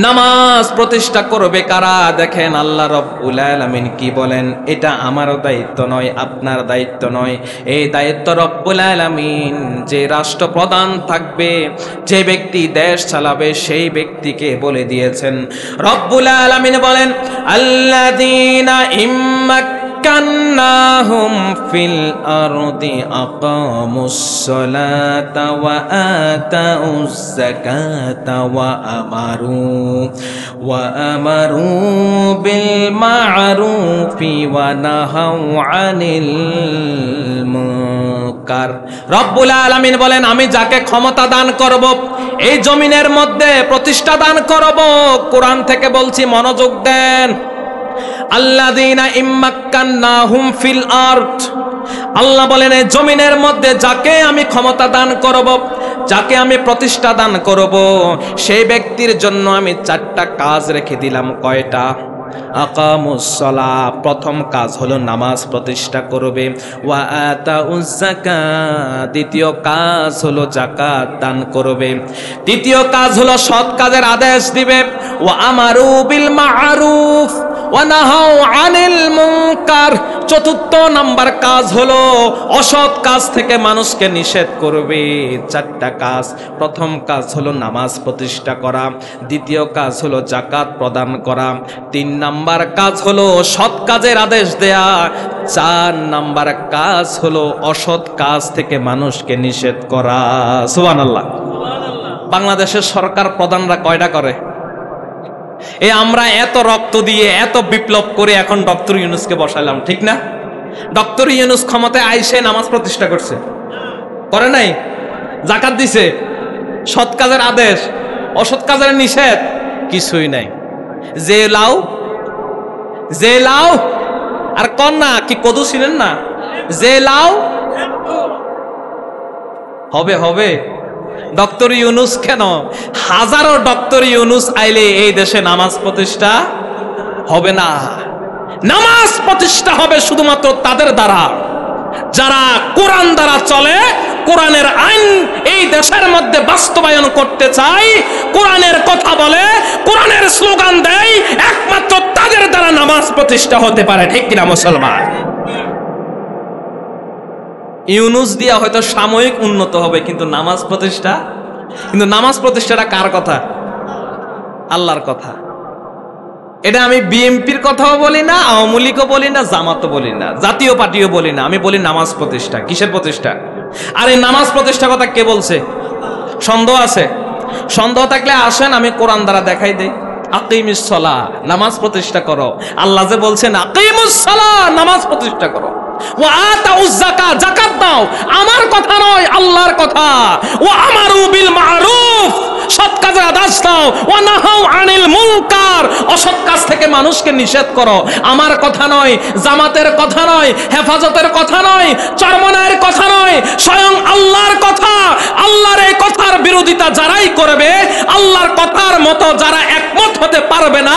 নামাজ প্রতিষ্ঠা করবে কারা? দেখেন আল্লাহ রব্বুল আলামিন কি বলেন। এটা আমারও দায়িত্ব নয়, আপনার দায়িত্ব নয়, এই দায়িত্ব রব্বুল আলামিন যে রাষ্ট্রপ্রধান থাকবে, যে ব্যক্তি দেশ চালাবে, সেই ব্যক্তিকে বলে দিয়েছেন। রব্বুল আলামিন বলেন আল্লাযীনা مكناهم في الأرض أقاموا الصلاة وآتوا الزكاة وأمروا بالمعروف ونهوا عن المنكر রব্বুল আলামিন বলেন আমি যাকে ক্ষমতা দান করব এই জমিনের মধ্যে প্রতিষ্ঠা দান করব কোরআন থেকে বলছি মনোযোগ দেন আল্লাযীনা ইম্মাক্কান্নাহুম ফিল আরদ আল্লাহ বলেন এই জমিনের মধ্যে যাকে আমি ক্ষমতা দান করব যাকে আমি প্রতিষ্ঠা দান করব সেই ব্যক্তির জন্য আমি 4টা কাজ রেখে দিলাম কয়টা আকামুস সালাহ প্রথম কাজ হলো নামাজ প্রতিষ্ঠা করবে ওয়া আতাউজ যাকাত দ্বিতীয় কাজ হলো যাকাত দান করবে তৃতীয় কাজ হলো সৎ কাজের আদেশ দিবে ওয়া আমারু বিল মা'রুফ ওয়া নাহাউ আনিল মুনকার চতুর্থ নাম্বার কাজ হলো অসৎ কাজ থেকে মানুষকে নিষেধ করবে 4টা কাজ প্রথম কাজ হলো নামাজ প্রতিষ্ঠা করা দ্বিতীয় কাজ হলো যাকাত প্রদান করা 3 নাম্বার কাজ হলো সৎ কাজের আদেশ দেয়া 4 নাম্বার কাজ হলো অসৎ কাজ থেকে মানুষকে নিষেধ করা সুবহানাল্লাহ বাংলাদেশের সরকার প্রধানরা কয়টা করে এই আমরা এত রক্ত দিয়ে এত বিপ্লব করে এখন ডক্টর ইউনূসকে বসালাম ঠিক না ডক্টর ইউনূস ক্ষমতায় আইসে নামাজ প্রতিষ্ঠা করছে করে নাই যাকাত দিছে সৎ কাজের আদেশ অসৎ কাজের নিষেধ কিছুই নাই যে লাও আর কন্যা কি কদু ছিলেন না যে লাও হবে ডক্টর ইউনূস কেন হাজারো ডক্টর ইউনূস আইলে এই দেশে নামাজ প্রতিষ্ঠা হবে না নামাজ প্রতিষ্ঠা হবে শুধুমাত্র তাদের দ্বারা যারা কোরআন দ্বারা চলে কোরআনের আইন এই দেশের মধ্যে বাস্তবায়ন করতে চায় কোরআনের কথা বলে কোরআনের স্লোগান দেয় একমাত্র তাদের দ্বারা নামাজ প্রতিষ্ঠা হতে পারে ঠিক কিনা মুসলমান ইউনূস দিয়া হয়তো সাময়িক উন্নত হবে কিন্তু নামাজ প্রতিষ্ঠাটা কার কথা আল্লাহর কথা এটা আমি বিএনপির কথাও বলি না আওয়ামী লীগও বলি না জামাতও বলি না জাতীয় পার্টিও বলি না আমি বলি নামাজ প্রতিষ্ঠা কিসের প্রতিষ্ঠা আর এই নামাজ প্রতিষ্ঠা কথা কে বলছে সন্দেহ আছে সন্দেহ থাকলে আসেন আমি কোরআন দ্বারা দেখাই দেই আকিমিস সালাহ নামাজ প্রতিষ্ঠা করো আল্লাহ যে বলছেন আকিমুস সালাহ নামাজ প্রতিষ্ঠা করো ওয়া আতাউজ যাকাত যাকাত দাও আমার কথা নয় আল্লাহর কথা ওয়া আমারু বিল মা'রুফ সৎ কাজের আদেশ দাও ওয়া নাহাউ আনিল মুনকার অসৎ কাজ থেকে মানুষকে নিষেধ করো আমার কথা নয় জামাতের কথা নয় হেফাজতের কথা নয় চরমনায়ের কথা নয় স্বয়ং আল্লাহর কথা আল্লাহর এই কথার বিরোধিতা যারাই করবে আল্লাহর কথার মতো যারা একমত হতে পারবে না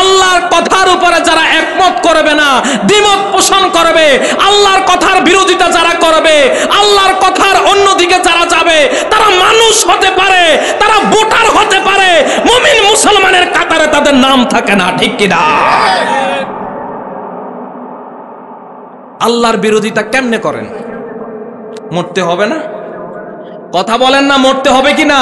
আল্লাহর কথার উপরে যারা একমত করবে না দ্বিমত পোষণ করবে আল্লাহর কথার বিরোধিতা যারা করবে আল্লাহর কথার অন্যদিকে যারা যাবে তারা মানুষ হতে পারে তারা ভোটার হতে পারে মুমিন মুসলমানের কাতারে তাদের নাম থাকে না ঠিক কিনা আল্লাহর বিরোধিতা কেমনে করেন মরতে হবে না কথা বলেন না মরতে হবে কিনা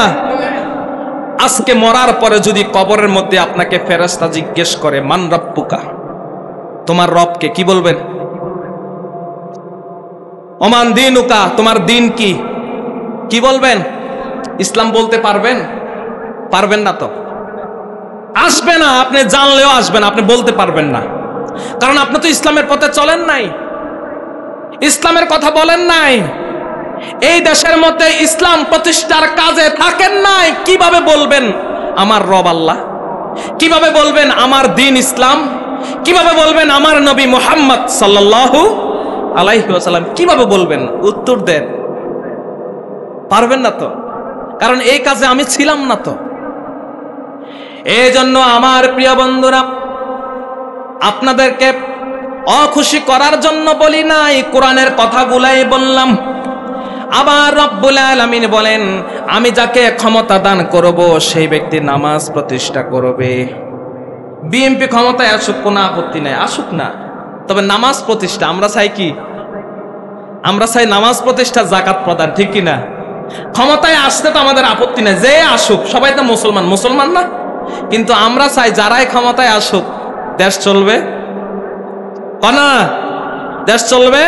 আজকে মরার পরে যদি কবরের মধ্যে আপনাকে ফেরেশতা জিজ্ঞেস করে মান রাব্বুকা তোমার রবকে কি বলবেন ওমান দীনুকা তোমার দিন কি বলবেন ইসলাম বলতে পারবেন না তো আসবে না আপনি জানলেও আসবেন আপনি বলতে পারবেন না কারণ আপনি তো ইসলামের পথে চলেন নাই ইসলামের কথা বলেন নাই এই দেশের মধ্যে ইসলাম প্রতিষ্ঠার কাজে থাকেন নাই কিভাবে বলবেন আমার রব আল্লাহ কিভাবে বলবেন আমার দিন ইসলাম কিভাবে বলবেন আমার নবী মুহাম্মদ সাল্লাল্লাহু আলাইহি ওয়াসাল্লাম কিভাবে বলবেন উত্তর দেন পারবেন না তো কারণ এই কাজে আমি ছিলাম না তো এই জন্য আমার প্রিয় বন্ধুরা আপনাদেরকে অখুশি করার জন্য বলি নাই কোরআনের কথাগুলাই বললাম আবার রব্বুল আলামিন বলেন আমি যাকে ক্ষমতা দান করব সেই ব্যক্তি নামাজ প্রতিষ্ঠা করবে বিএনপি ক্ষমতায় আসুক কোনো আপত্তি নাই আসুক না তবে নামাজ প্রতিষ্ঠা আমরা চাই কি আমরা চাই নামাজ প্রতিষ্ঠা যাকাত প্রদান ঠিক কি না ক্ষমতায় আসতে তো আমাদের আপত্তি নাই যে আসুক সবাই তো মুসলমান না কিন্তু আমরা চাই যারাই ক্ষমতায় আসুক দেশ চলবে না দেশ চলবে,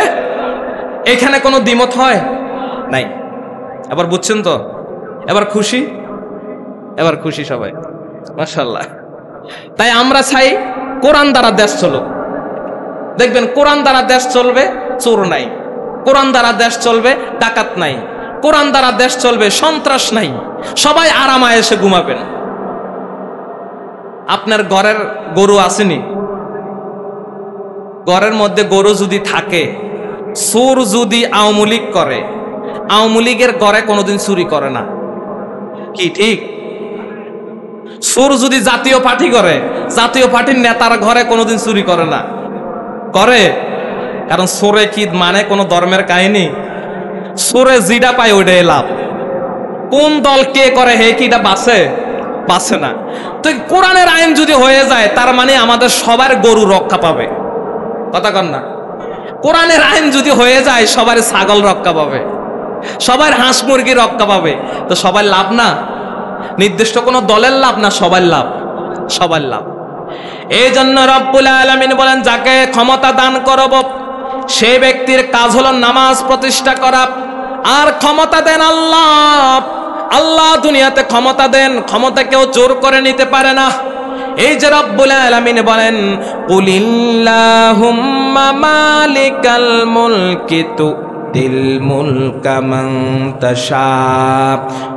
এখানে কোনো দ্বিমত হয় নাই। এবার বুঝছেন তো? এবার খুশি? এবার খুশি সবাই, মাশাআল্লাহ। তাই আমরা চাই কোরআন দ্বারা দেশ চলুক। দেখবেন কোরআন দ্বারা দেশ চলবে, চোর নাই। কোরআন দ্বারা দেশ চলবে, ডাকাত নাই। কোরআন দ্বারা দেশ চলবে, সন্ত্রাস নাই। সবাই আরামায় এসে ঘুমাবেন। আপনার ঘরের গরু আসেনি? ঘরের মধ্যে গরু যদি থাকে, চোর যদি আওয়ামী লীগ করে, আওয়ামী লীগের ঘরে কোনোদিন চুরি করে না, কি ঠিক? চোর যদি জাতীয় পার্টি করে, জাতীয় পার্টির নেতার ঘরে কোনোদিন চুরি করে না, করে? কারণ চোরে কি মানে কোনো ধর্মের কাহিনী? চোরে যেটা পায় ওইটাই লাভ। কোন দল কে করে হে কি এটা বাঁচে না। তো কোরআনের আইন যদি হয়ে যায়, তার মানে আমাদের সবার গরু রক্ষা পাবে, কথা কন না? কোরআনের আইন যদি হয়ে যায়, সবার ছাগল রক্ষা পাবে, সবার হাঁস মুরগি রক্ষা পাবে। তো সবার লাভ না? নির্দিষ্ট কোনো দলের লাভ না, সবার লাভ, সবার লাভ। এই জন্য রব্বুল আলামিন বলেন, যাকে ক্ষমতা দান করব সেই ব্যক্তির কাজ হলো নামাজ প্রতিষ্ঠা করা। আর ক্ষমতা দেন আল্লাহ। আল্লাহ দুনিয়াতে ক্ষমতা দেন, ক্ষমতা কেউ জোর করে নিতে পারে না। এই যে রব্বুল আলামিন বলেন, কুলিল্লাহুম্মা মালিকাল মুলকি তুতিল মুলকা মান তাশা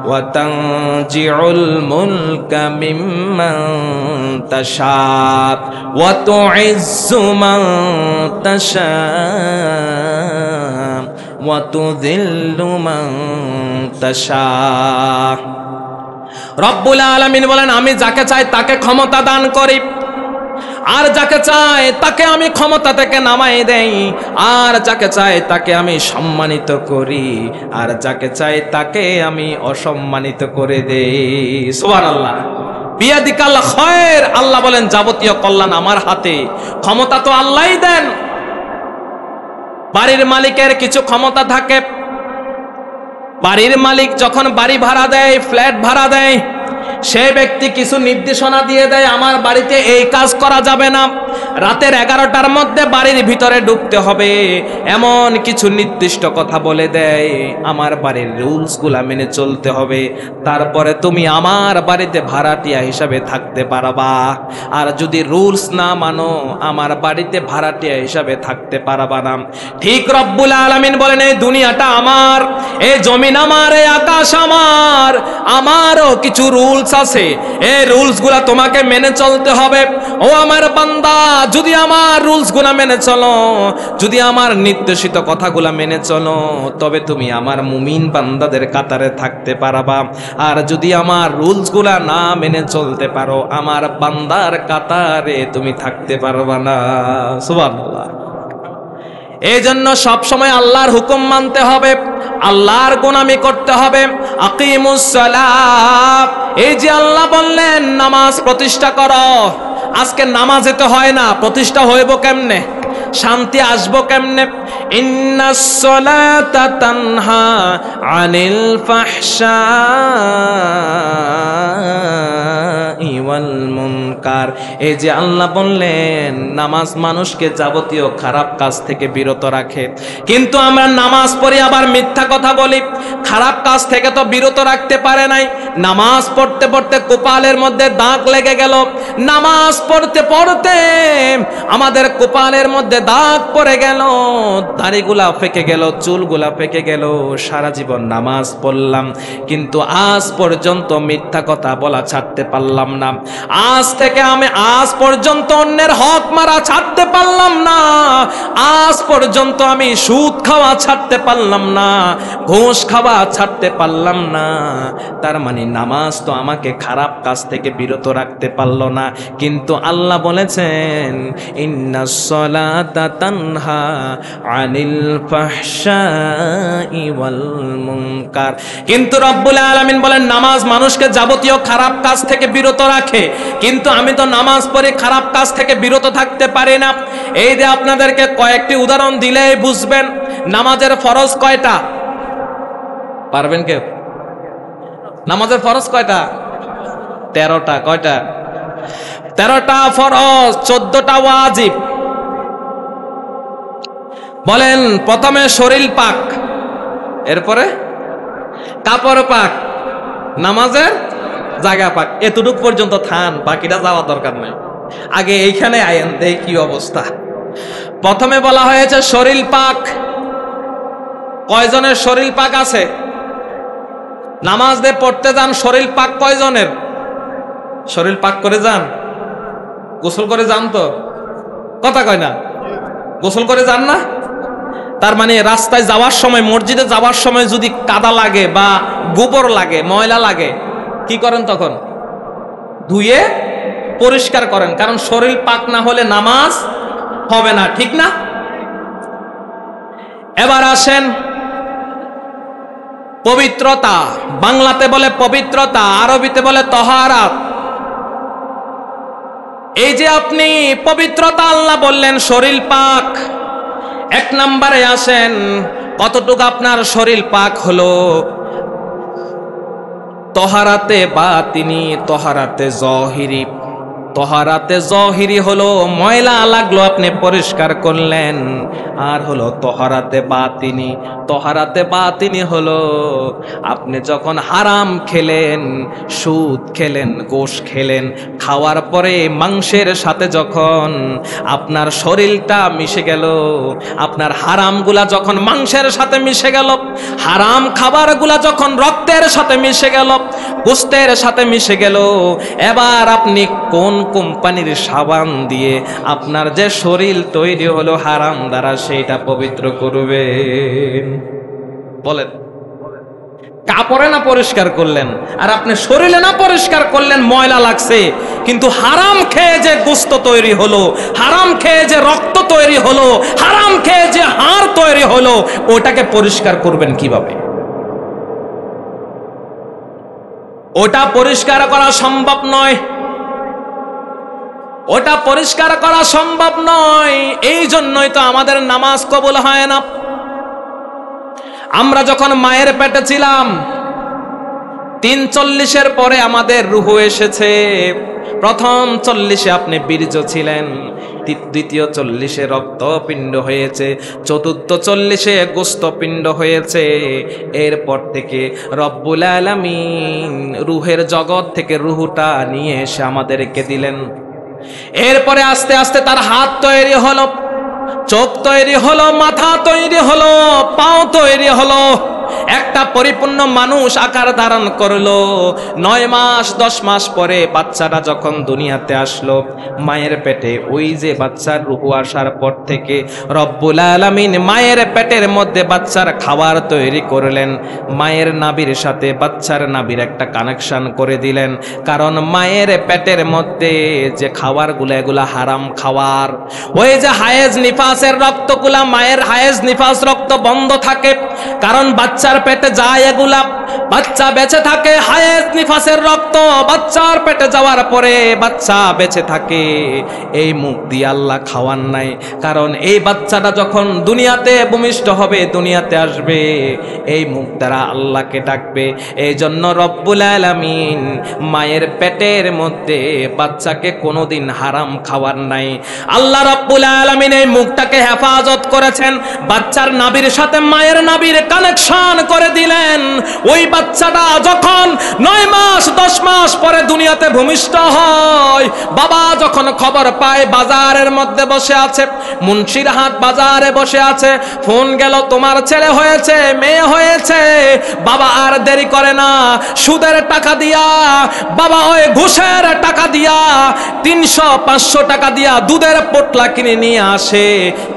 ওয়া তানজিউল মুলকা মিম্মান তাশা ওয়া তুইজ্জু মান তাশা ওয়া তুযিল্লু মান তাশা। রব্বুল আলামিন বলেন, আমি যাকে চাই তাকে ক্ষমতা দান করি, আর যাকে চাই তাকে আমি ক্ষমতা থেকে নামাই দেই, আর যাকে চাই তাকে আমি সম্মানিত করি, আর যাকে চাই তাকে আমি অসম্মানিত করে দেই। সুবহানাল্লাহ। বিয়াদিকাল খায়র, আল্লাহ বলেন যাবতীয় কল্যাণ আমার হাতে। ক্ষমতা তো আল্লাহই দেন। বাড়ির মালিকের কিছু ক্ষমতা থাকে। বাড়ির মালিক যখন বাড়ি ভাড়া দেয়, ফ্ল্যাট ভাড়া দেয়, সেই ব্যক্তি কিছু নির্দেশনা দিয়ে দেয়, আমার বাড়িতে এই কাজ করা যাবে না, রাতের 11টার মধ্যে বাড়ির ভিতরে ঢুকতে হবে, এমন কিছু নির্দিষ্ট কথা বলে দেয়। আমার বাড়ির রুলসগুলা মেনে চলতে হবে, তারপরে তুমি আমার বাড়িতে ভাড়াটিয়া হিসাবে থাকতে পারবা। আর যদি রুলস না মানো, আমার বাড়িতে ভাড়াটিয়া হিসাবে থাকতে পারবা না। ঠিক রব্বুল আলামিন বলেন, এই দুনিয়াটা আমার, এই জমিন আমার, এই আকাশ আমার, আমারও কিছু রুলস আছে, এই রুলসগুলা তোমাকে মেনে চলতে হবে। ও আমার বান্দা, যদি আমার রুলসগুলা মেনে চলো, যদি আমার নির্দেশিত কথাগুলা মেনে চলো, তবে তুমি আমার মুমিন বান্দাদের কাতারে থাকতে পারবা। আর যদি আমার রুলসগুলা না মেনে চলতে পারো, আমার বান্দার কাতারে তুমি থাকতে পারবা না। সুবহানাল্লাহ। এই জন্য সবসময় আল্লাহর হুকুম মানতে হবে, আল্লাহর গোলামি করতে হবে। আকিমুস সালাত, এই যে আল্লাহ বললেন নামাজ প্রতিষ্ঠা করো, আজকে নামাজে তো হয় না, প্রতিষ্ঠা হইব কেমনে? শান্তি আসবো কেমনে? ইন্নাস সালাতা তানহা আনিল ফাহশাই ওয়াল মুনকার। এই যে আল্লাহ বললেন নামাজ মানুষকে যাবতীয় খারাপ কাজ থেকে বিরত রাখে, কিন্তু আমরা নামাজ পড়ি আবার মিথ্যা কথা বলি। খারাপ কাজ থেকে তো বিরত রাখতে পারে নাই। নামাজ পড়তে পড়তে কপালের মধ্যে দাগ লেগে গেল, নামাজ পড়তে পড়তে আমাদের কপালের মধ্যে দাগ পড়ে গেল, দাড়িগুলা ফেকে গেল, চুলগুলা ফেকে গেল, সারা জীবন নামাজ পড়লাম, কিন্তু আজ পর্যন্ত মিথ্যা কথা বলা ছাড়তে পারলাম না। আজ থেকে আমি আজ পর্যন্ত অন্যের হক মারা ছাড়তে পারলাম না, আজ পর্যন্ত আমি সুদ খাওয়া ছাড়তে পারলাম না, ঘুষ খাওয়া ছাড়তে পারলাম না। তার মানে নামাজ তো আমাকে খারাপ কাজ থেকে বিরত রাখতে পারলো না। কিন্তু আল্লাহ বলেছেন ইন্নাস সালাতা তানহা আনিল ফাহশাই ওয়াল মুনকার। কিন্তু রব্বুল আলামিন বলেন নামাজ মানুষকে যাবতীয় খারাপ কাজ থেকে বিরত রাখে, কিন্তু আমি তো নামাজ পড়ে খারাপ কাজ থেকে বিরত থাকতে পারি না। এই যে আপনাদেরকে কয়েকটি উদাহরণ দিলেই বুঝবেন। নামাজের ফরজ কয়টা পারবেন কেউ? নামাজের ফরজ কয়টা? 13টা। কয়টা? 13টা ফরজ, 14টা ওয়াজিব। বলেন প্রথমে শরীর পাক, এরপরে কাপড় পাক, নামাজের জায়গা পাক। এতটুক পর্যন্ত থান, বাকিটা যাওয়া দরকার নাই। আগে এইখানে আয়েন, দেখ কি অবস্থা। প্রথমে বলা হয়েছে শরীর পাক। কয়জনের শরীর পাক আছে? নামাজ দিয়ে পড়তে যান, শরীর পাক কয়জনের? শরীর পাক করে যান? গোসল করে যান তো? কথা কয় না, গোসল করে যান না? তার মানে রাস্তায় যাওয়ার সময়, মসজিদে যাওয়ার সময় যদি কাদা লাগে বা গোবর লাগে, ময়লা লাগে, কি করেন তখন? ধুয়ে পরিষ্কার করেন, কারণ শরীর পাক না হলে নামাজ হবে না, ঠিক না? এবার আসেন পবিত্রতা। বাংলাতে বলে পবিত্রতা, আরবিতে বলে তহারাত। এই যে আপনি পবিত্রতা আল্লাহ বললেন শরীর পাক, এক নম্বরে আসেন কতটুকু আপনার শরীর পাক হলো? তহারাতে বাতিনি, তহারাতে জহিরি। তহারাতে জহিরি হলো ময়লা লাগলো আপনি পরিষ্কার করলেন, আর হলো তহারাতে বাতিনি। তহারাতে বাতিনি হলো আপনি যখন হারাম খেলেন, সুদ খেলেন, গোশ খেলেন, খাওয়ার পরে মাংসের সাথে যখন আপনার শরীরটা মিশে গেল, আপনার হারামগুলা যখন মাংসের সাথে মিশে গেল, হারাম খাবারগুলা যখন রক্তের সাথে মিশে গেল, গোশতের সাথে মিশে গেল, এবার আপনি কোন কোম্পানির সাবান দিয়ে আপনার যে শরীর তৈরি হলো হারাম দ্বারা, সেইটা পবিত্র করবেন? বলেন, কাপড়ে না পরিষ্কার করলেন, আর আপনি শরীরে না পরিষ্কার করলেন, ময়লা লাগছে, কিন্তু হারাম খেয়ে যে গোশত তৈরি হলো, হারাম খেয়ে যে রক্ত তৈরি হলো, হারাম খেয়ে যে হাড় তৈরি হলো, ওটাকে পরিষ্কার করবেন কিভাবে? ওটা পরিষ্কার করা সম্ভব নয়, ওটা পরিষ্কার করা সম্ভব নয়। এই জন্যই তো আমাদের নামাজ কবুল হয় না। আমরা যখন মায়ের পেটে ছিলাম, ৩৪-এর পরে আমাদের রূহ এসেছে। প্রথম ৪০-এ আপনি বীর্য ছিলেন, দ্বিতীয় ৪০-এ রক্তপিণ্ড হয়েছে, চতুর্থ ৪০-এ গোশতপিণ্ড হয়েছে। এরপর থেকে রব্বুল আলামিন রূহের জগৎ থেকে রূহটা নিয়ে এসে আমাদেরকে দিলেন। এরপরে আস্তে আস্তে তার হাত তৈরি হলো, চোখ তৈরি হলো, মাথা তৈরি হলো, পাও তৈরি হলো, একটা পরিপূর্ণ মানুষ আকার ধারণ করলো। 9 মাস 10 মাস পরে বাচ্চাটা যখন দুনিয়াতে আসলো, মায়ের পেটে ওই যে বাচ্চার রূহ আসার পর থেকে রব্বুল আলামিন মায়ের পেটের মধ্যে বাচ্চার খাবার তৈরি করলেন। মায়ের নাভির সাথে বাচ্চার নাভির একটা কানেকশন করে দিলেন, কারণ মায়ের পেটের মধ্যে যে খাবারগুলো, এগুলা হারাম খাবার। ওই যে হায়েজ নিফাসের রক্তগুলা, মায়ের হায়েজ নিফাস রক্ত বন্ধ থাকে, কারণ বাচ্চার পেটে যায় এগুলা, বাচ্চা বেঁচে থাকে। হায়েজ নিফাসের রক্ত বাচ্চার পেটে যাওয়ার পরে বাচ্চা বেঁচে থাকে। এই মুখ দিয়ে আল্লাহ খাওয়ান নাই, কারণ এই বাচ্চাটা যখন দুনিয়াতে ভূমিষ্ঠ হবে, দুনিয়াতে আসবে, এই মুখ দ্বারা আল্লাহকে ডাকবে। এই জন্য রব্বুল আলামিন মায়ের পেটের মধ্যে বাচ্চাকে কোনোদিন হারাম খাওয়ার নাই। আল্লাহ রব্বুল আলামিন এই মুখটাকে হেফাজত করেছেন, বাচ্চার নাভির সাথে মায়ের নাভির কানেকশন করে দিলেন। ওই বাচ্চাটা যখন 9 মাস 10 মাস পরে দুনিয়াতে ভূমিষ্ঠ হয়, বাবা যখন খবর পায় বাজারের মধ্যে বসে আছে, মুন্সিরহাট বাজারে বসে আছে, ফোন গেল তোমার ছেলে হয়েছে, মেয়ে হয়েছে, বাবা আর দেরি করে না, সুদের টাকা দিয়া, বাবা ওই ঘুষের টাকা দিয়া, 300-500 টাকা দিয়া দুধের পোটলা কিনে নিয়ে আসে।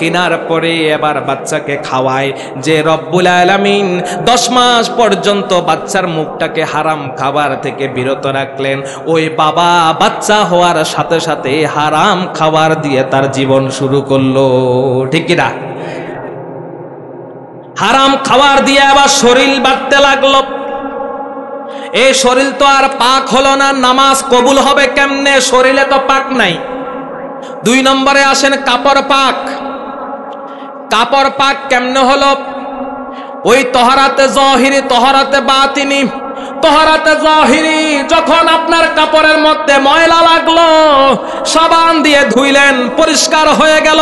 কেনার পরে এবার বাচ্চাকে খাওয়ায়। যে রব্বুল আলামিন 10 মাস পর্যন্ত বাচ্চার মুখটাকে হারাম খাবার থেকে বিরত রাখলেন, ওই বাবা বাচ্চা হওয়ার সাথে সাথে হারাম খাবার দিয়ে তার জীবন শুরু করলো, ঠিক কি না? হারাম খাবার দিয়ে আবার শরীর বাড়তে লাগলো। এই শরীর তো আর পাক হলো না, নামাজ কবুল হবে কেমনে? শরীরে তো পাক নাই। 2 নম্বরে আসেন কাপড় পাক। কাপড় পাক কেমনে হলো? ওই তহারাতে জহিরি, তহারাতে বাতিনি। তাহারাতে জাহিরি, যখন আপনার কাপড়ের মধ্যে ময়লা লাগলো সাবান দিয়ে ধুইলেন, পরিষ্কার হয়ে গেল।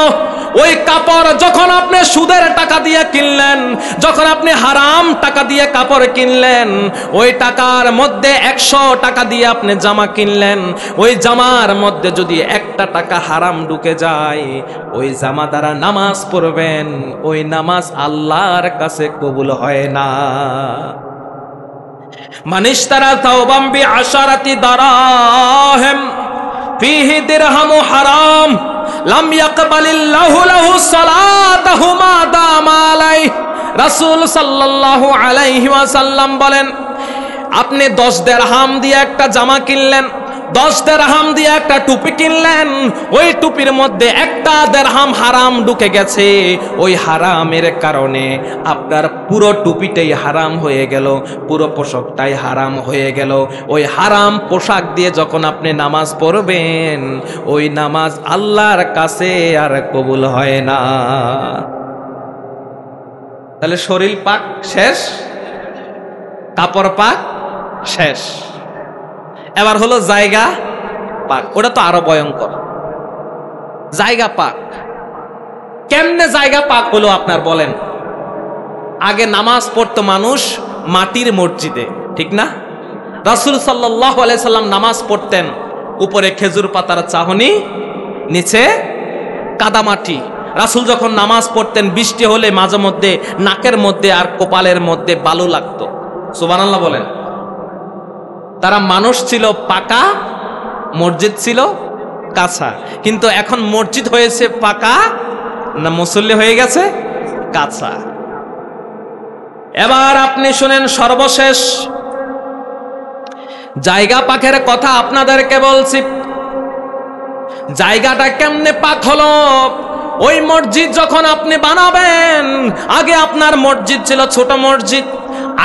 ওই কাপড় যখন আপনি সুদের টাকা দিয়ে কিনলেন, যখন আপনি হারাম টাকা দিয়ে কাপড় কিনলেন, ওই টাকার মধ্যে 100 টাকা দিয়ে আপনি জামা কিনলেন, ওই জামার মধ্যে যদি 1 টাকা হারাম ঢুকে যায়, ওই জামা দ্বারা নামাজ পড়বেন, ওই নামাজ আল্লাহর কাছে কবুল হয় না। মানিশতারা তাওবাম বিআশারাতি দারাহিম ফিহি দিরহামু হারাম লাম ইয়াকবালিল্লাহু লাহু সালাতাহু মা দামা আলাইহি। রাসূল সাল্লাল্লাহু আলাইহি ওয়াসাল্লাম বলেন, আপনি 10 দিরহাম দিয়ে একটা জামা কিনলেন, 10 দিরহাম দিয়ে একটা টুপি কিনলেন, ওই টুপির মধ্যে 1 দিরহাম হারাম ঢুকে গেছে, ওই হারামের কারণে আপনার পুরো টুপিটাই হারাম হয়ে গেল, পুরো পোশাকটাই হারাম হয়ে গেল। ওই হারাম পোশাক দিয়ে যখন আপনি নামাজ পড়বেন, ওই নামাজ আল্লাহর কাছে আর কবুল হয় না। তাহলে শরীর পাক শেষ, কাপড় পাক শেষ, এবার হলো জায়গা পাক। ওটা তো আরো ভয়ঙ্কর। জায়গা পাক কেমনে জায়গা পাক হলো আপনার বলেন? আগে নামাজ পড়তো মানুষ মাটির মসজিদে, ঠিক না? রাসূল সাল্লাল্লাহু আলাইহি সাল্লাম নামাজ পড়তেন উপরে খেজুর পাতার চাহনি, নিচে কাদামাটি। রাসূল যখন নামাজ পড়তেন বৃষ্টি হলে মাঝে মধ্যে নাকের মধ্যে আর কপালের মধ্যে বালু লাগতো। সুবহানাল্লাহ বলেন। তারা মানুষ ছিল পাকা, মসজিদ ছিল কাঁচা। কিন্তু এখন মসজিদ হয়েছে পাকা, না মুসল্লি হয়ে গেছে কাঁচা। এবার আপনি শুনেন, সর্বশেষ জায়গা পাকের কথা আপনাদেরকে বলছি। জায়গাটা কেমনে পাক হলো? ওই মসজিদ যখন আপনি বানাবেন, আগে আপনার মসজিদ ছিল ছোট মসজিদ,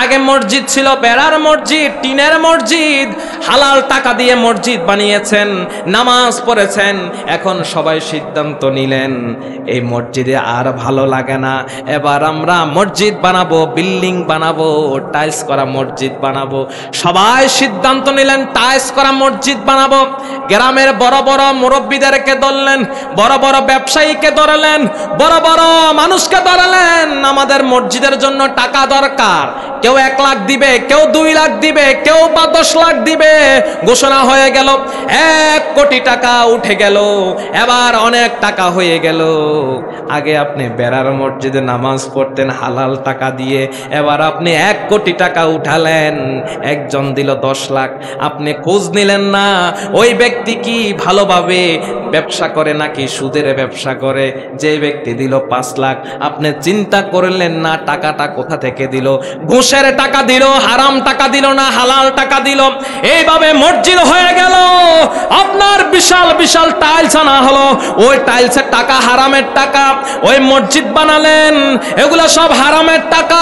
আগে মসজিদ ছিল বেড়ার মসজিদ, টিনের মসজিদ, হালাল টাকা দিয়ে মসজিদ বানিয়েছেন, নামাজ পড়েছেন। এখন সবাই সিদ্ধান্ত নিলেন এই মসজিদে আর ভালো লাগে না, এবার আমরা মসজিদ বানাবো, বিল্ডিং বানাবো, টাইলস করা মসজিদ বানাবো। সবাই সিদ্ধান্ত নিলেন টাইলস করা মসজিদ বানাবো। গ্রামের বড় বড় মুরব্বীদেরকে ধরলেন, বড় বড় ব্যবসায়ীকে ধরলেন, বড় বড় মানুষকে ধরলেন, আমাদের মসজিদের জন্য টাকা দরকার। কেউ 1 লাখ দিবে, কেউ 2 লাখ দিবে, কেউ 10 লাখ দিবে। ঘোষণা হয়ে গেল, 1 কোটি টাকা উঠে গেল। এবার অনেক টাকা হয়ে গেল। আগে আপনি বেড়ার মসজিদে নামাজ পড়তেন হালাল টাকা দিয়ে, এবার আপনি 1 কোটি টাকা উঠালেন। একজন দিল 10 লাখ, আপনি খোঁজ নিলেন না ওই ব্যক্তি কি ভালোভাবে ব্যবসা করে নাকি সুদের ব্যবসা করে। যে ব্যক্তি দিল 5 লাখ, আপনি চিন্তা করলেন না টাকাটা কোথা থেকে দিল, ঘুষের টাকা দিল, হারাম টাকা দিল না হালাল টাকা দিল। এইভাবে মসজিদ হয়ে গেল। আপনার বিশাল বিশাল টাইলস আনা হলো, ওই টাইলসের টাকা হারামের টাকা। ওই মসজিদ বানালেন, এগুলো সব হারামের টাকা।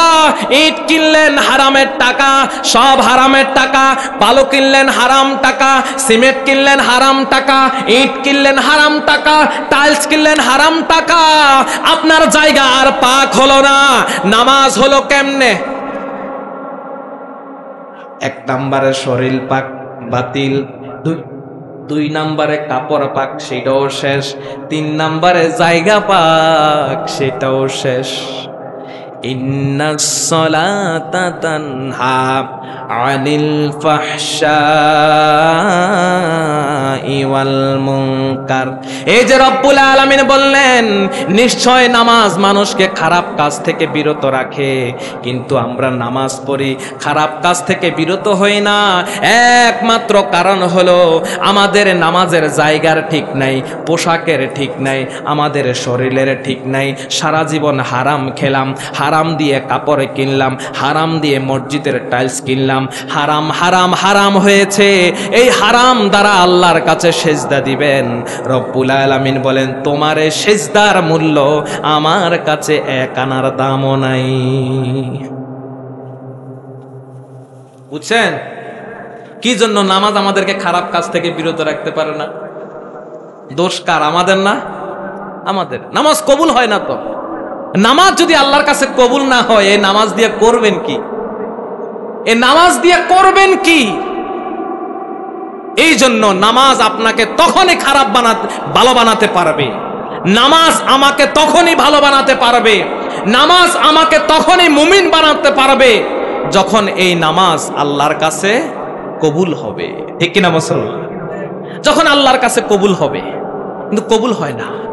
ইট কিনলেন হারামের টাকা, সব হারামের টাকা। বালু কিনলেন হারাম টাকা, সিমেন্ট কিনলেন হারাম টাকা, ইট কিনলেন হারাম টাকা, টাইলস কিনলেন হারাম টাকা। আপনার জায়গা আর পাক হলো না। নামাজ হলো কেমনে? 1 নম্বরে শরীর পাক বাতিল, 2 নম্বরে কাপড় পাক, সেটাও শেষ, 3 নম্বরে জায়গা পাক, সেটাও শেষ। ইন্নাস সালাতা তানহা আনিল ফাহশাই ওয়াল মুনকার। এই যে রব্বুল আলামিন বললেন, নিশ্চয় নামাজ মানুষকে খারাপ কাজ থেকে বিরত রাখে। কিন্তু আমরা নামাজ পড়ি, খারাপ কাজ থেকে বিরত হই না। একমাত্র কারণ হলো আমাদের নামাজের জায়গার ঠিক নাই, পোশাকের ঠিক নাই, আমাদের শরীরের ঠিক নাই। সারা জীবন হারাম খেলাম, হারাম দিয়ে কাপড় কিনলাম, হারাম দিয়ে মসজিদের টাইলস কিনলাম, হারাম হারাম হারাম হয়েছে। এই হারাম দ্বারা আল্লাহর কাছে সেজদা দিবেন। রব্বুল আলামিন বলেন, তোমার এই সেজদার মূল্য আমার কাছে 1 আনার দামও নাই। বুঝছেন কি জন্য নামাজ আমাদেরকে খারাপ কাজ থেকে বিরত রাখতে পারে না? দোষ কার? আমাদের না? আমাদের। নামাজ কবুল হয় না তো। নামাজ যদি আল্লাহর কাছে কবুল না হয়, এই নামাজ দিয়ে করবেন কি? এ নামাজ দিয়ে করবেন কি? এই জন্য নামাজ আপনাকে তখনই ভালো বানাতে পারবে, নামাজ আমাকে তখনই ভালো বানাতে পারবে, নামাজ আমাকে তখনই মুমিন বানাতে পারবে যখন এই নামাজ আল্লাহর কাছে কবুল হবে। ঠিক কিনা মুসলমান? যখন আল্লাহর কাছে কবুল হবে, কিন্তু কবুল হয় না।